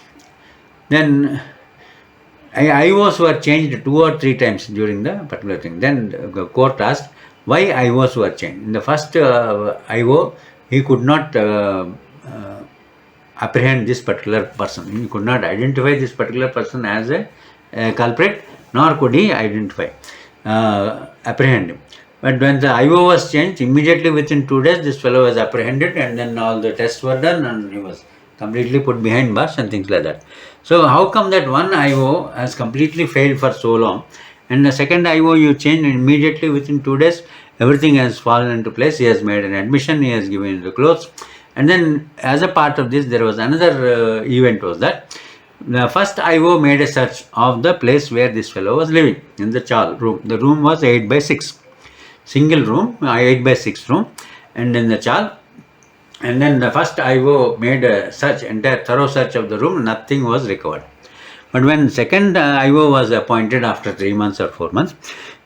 then IOs were changed 2 or 3 times during the particular thing. Then the court asked why IOs were changed. In the first IO, he could not apprehend this particular person. He could not identify this particular person as a culprit, nor could he apprehend him. But when the IO was changed, immediately within 2 days, this fellow was apprehended, and then all the tests were done, and he was completely put behind bars and things like that. So how come that one IO has completely failed for so long, and the second IO you change, and immediately within 2 days everything has fallen into place? He has made an admission, he has given the clothes, and then as a part of this there was another event, was that the first IO made a search of the place where this fellow was living, in the chawl room. The room was 8 by 6, single room, 8 by 6 room, and in the chawl. And then the first IO made a search, entire thorough search of the room, nothing was recovered. But when second IO was appointed after 3 months or 4 months,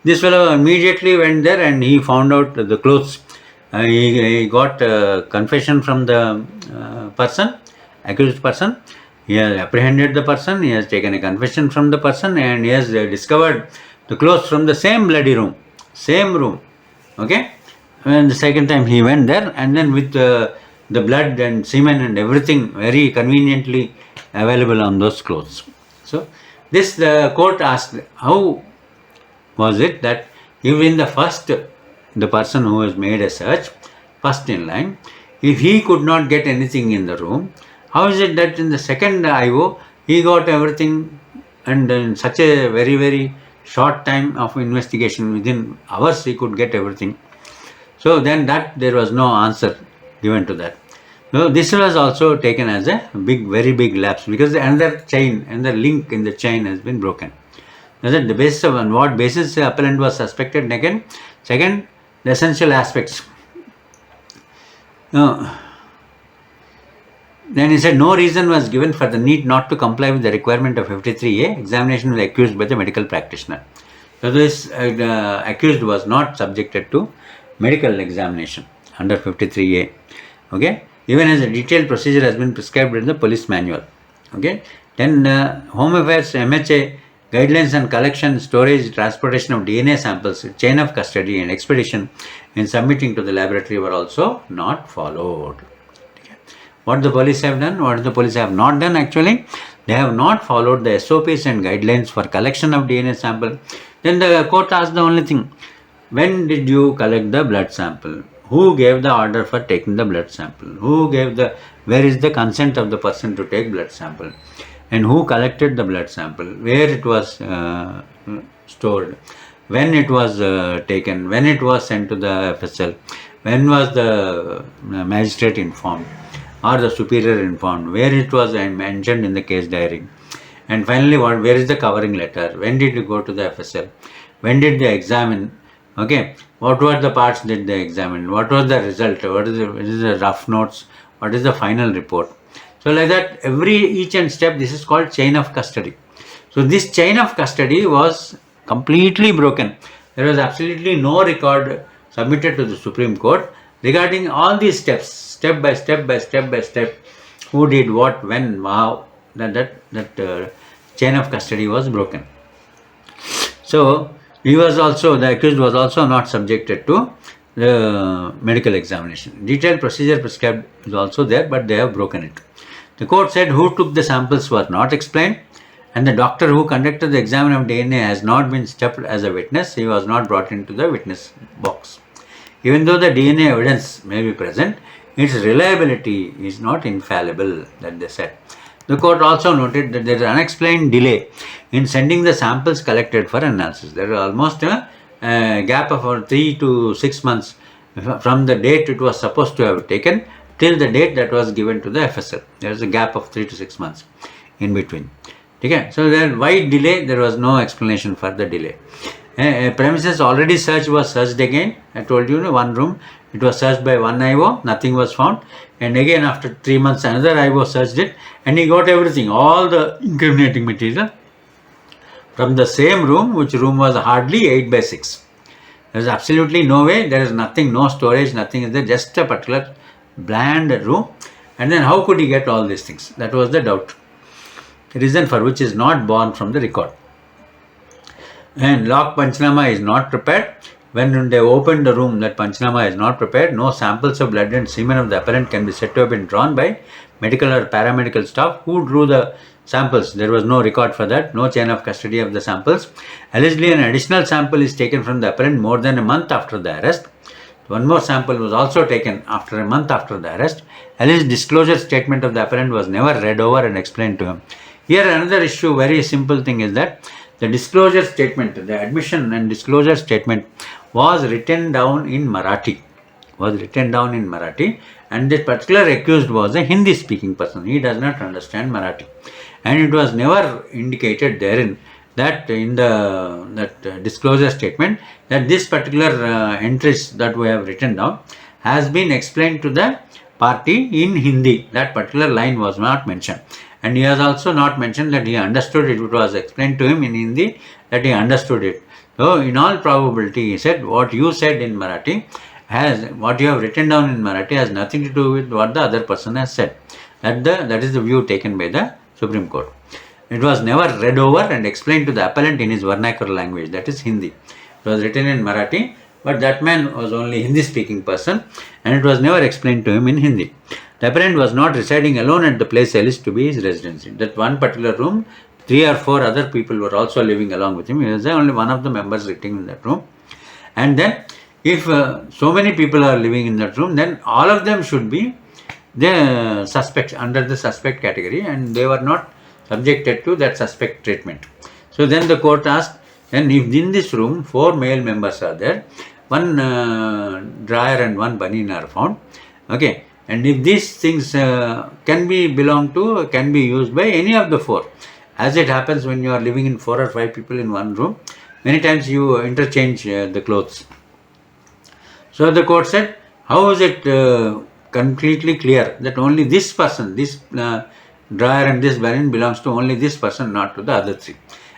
this fellow immediately went there and he found out the clothes. He got confession from the accused person. He has apprehended the person, he has taken a confession from the person, and he has discovered the clothes from the same bloody room, same room. Okay? And the second time he went there, and then with the blood and semen and everything very conveniently available on those clothes. So this the court asked, how was it that even the person who has made a search, first in line, if he could not get anything in the room, how is it that in the second IO he got everything, and in such a very, very short time of investigation, within hours he could get everything? So then that there was no answer given to that. So this was also taken as a very big lapse, because another link in the chain has been broken. The basis of on what basis the appellant was suspected again. Second, the essential aspects. Then he said no reason was given for the need not to comply with the requirement of 53A, examination of the accused by the medical practitioner. So this accused was not subjected to medical examination under 53A. Okay, even as a detailed procedure has been prescribed in the police manual. Okay, then Home Affairs MHA guidelines on collection, storage, transportation of DNA samples, chain of custody and expedition in submitting to the laboratory were also not followed. Okay. What the police have done, what the police have not done actually, they have not followed the SOPs and guidelines for collection of DNA sample. Then the court asked the only thing, when did you collect the blood sample? Who gave the order for taking the blood sample? Where is the consent of the person to take blood sample? And who collected the blood sample? Where it was stored? When it was taken? When it was sent to the FSL? When was the magistrate informed or the superior informed? Where it was mentioned in the case diary? And finally, where is the covering letter? When did you go to the FSL? When did they examine? Okay, what were the parts that they examined? What was the result? What is the rough notes? What is the final report? So like that, each and step, this is called chain of custody. So this chain of custody was completely broken. there was absolutely no record submitted to the Supreme Court regarding all these steps, step by step, who did what, when, how, that chain of custody was broken. So the accused was also not subjected to the medical examination. Detailed procedure prescribed is also there, but they have broken it. The court said who took the samples was not explained, and the doctor who conducted the exam of DNA has not been stepped as a witness. He was not brought into the witness box. Even though the DNA evidence may be present, its reliability is not infallible, that they said. The court also noted that there is unexplained delay in sending the samples collected for analysis. There is almost a gap of 3 to 6 months from the date it was supposed to have taken till the date that was given to the FSL. There is a gap of 3 to 6 months in between. Okay? So why delay? There was no explanation for the delay. Premises already searched was searched again. I told you, one room, it was searched by one IO, nothing was found. And again after 3 months another IO searched it, and he got everything, all the incriminating material from the same room, which room was hardly 8 by 6. There is absolutely no way, there is nothing, no storage, nothing is there, just a particular bland room. And then how could he get all these things? That was the doubt. The reason for which is not borne from the record. And lock Panchnama is not prepared. When they opened the room, that Panchnama is not prepared. No samples of blood and semen of the appellant can be said to have been drawn by medical or paramedical staff. Who drew the samples? There was no record for that. No chain of custody of the samples. Allegedly, an additional sample is taken from the appellant more than a month after the arrest. One more sample was also taken after a month after the arrest. Alleged disclosure statement of the appellant was never read over and explained to him. Here another issue, very simple thing is that the disclosure statement, the admission and disclosure statement was written down in Marathi. And this particular accused was a Hindi speaking person. He does not understand Marathi. And it was never indicated therein that in that disclosure statement that this particular entries that we have written down has been explained to the party in Hindi. That particular line was not mentioned. And he has also not mentioned that he understood it. It was explained to him in Hindi that he understood it. So in all probability, he said what you said in Marathi what you have written down in Marathi has nothing to do with what the other person has said. That is the view taken by the Supreme Court. It was never read over and explained to the appellant in his vernacular language, that is Hindi. It was written in Marathi, but that man was only Hindi speaking person, and it was never explained to him in Hindi. The appellant was not residing alone at the place alleged to be his residence. In that one particular room, 3 or 4 other people were also living along with him. He was only one of the members sitting in that room. And then, if so many people are living in that room, then all of them should be the suspects under the suspect category, and they were not subjected to that suspect treatment. So then the court asked, then if in this room 4 male members are there, 1 dryer and 1 banin are found, okay, and if these things can be used by any of the 4, as it happens when you are living in 4 or 5 people in one room, many times you interchange the clothes. So the court said, how is it completely clear that only this person, this dryer and this banin belongs to only this person, not to the other 3?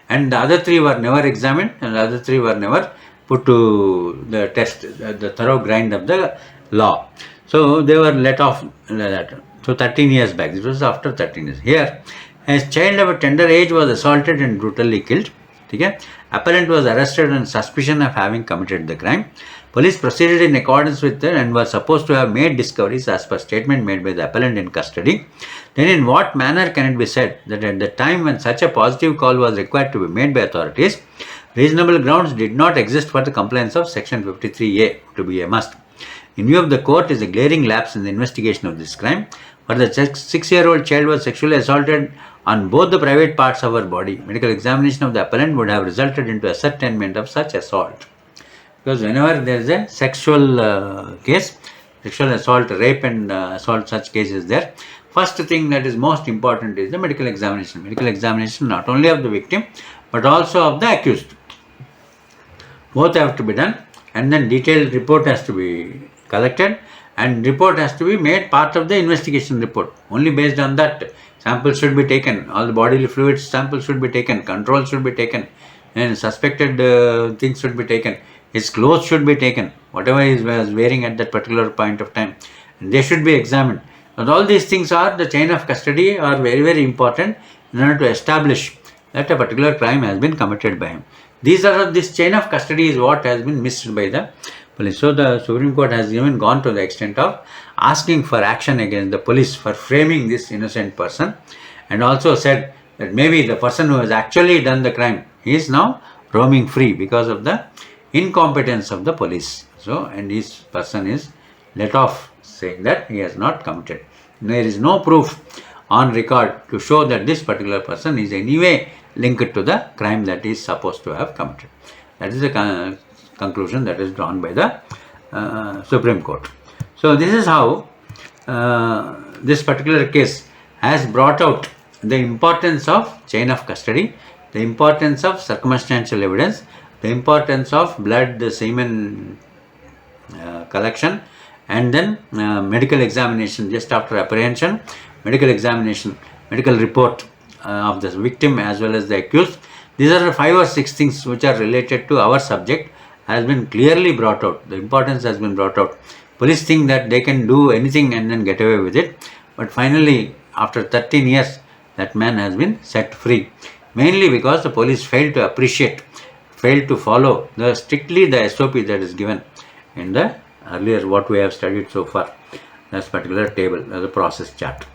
And the other 3 were never examined, and the other 3 were never put to the test, the thorough grind of the law. So they were let off that. So 13 years back, this was after 13 years. Here, a child of a tender age was assaulted and brutally killed. Okay? Appellant was arrested on suspicion of having committed the crime. Police proceeded in accordance with it and were supposed to have made discoveries as per statement made by the appellant in custody. Then in what manner can it be said that at the time when such a positive call was required to be made by authorities, reasonable grounds did not exist for the compliance of section 53A to be a must? In view of the court is a glaring lapse in the investigation of this crime, for the 6-year-old child was sexually assaulted on both the private parts of her body. Medical examination of the appellant would have resulted into ascertainment of such assault. Because whenever there is a sexual case, sexual assault, rape and assault, such cases there, first thing that is most important is the medical examination. Medical examination not only of the victim, but also of the accused. Both have to be done, and then detailed report has to be collected, and report has to be made part of the investigation report. Only based on that, samples should be taken, all the bodily fluids samples should be taken, control should be taken. and suspected things should be taken. His clothes should be taken, whatever he was wearing at that particular point of time. And they should be examined. And all these things are the chain of custody are very, very important in order to establish that a particular crime has been committed by him. This chain of custody is what has been missed by the police. So the Supreme Court has even gone to the extent of asking for action against the police for framing this innocent person, and also said that maybe the person who has actually done the crime is now roaming free because of the incompetence of the police. So, and this person is let off, saying that he has not committed. There is no proof on record to show that this particular person is anyway linked to the crime that he is supposed to have committed. That is the conclusion that is drawn by the Supreme Court. So this is how this particular case has brought out the importance of chain of custody, the importance of circumstantial evidence, the importance of blood, semen collection, and then medical examination just after apprehension, medical examination, medical report of the victim as well as the accused. These are 5 or 6 things which are related to our subject has been clearly brought out. The importance has been brought out. Police think that they can do anything and then get away with it, but finally after 13 years that man has been set free, mainly because the police failed to appreciate, failed to follow strictly the SOP that is given in the earlier what we have studied so far, this particular table, the process chart.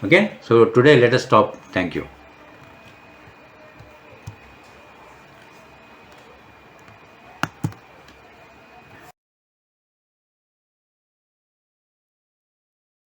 Okay, so today let us stop. Thank you.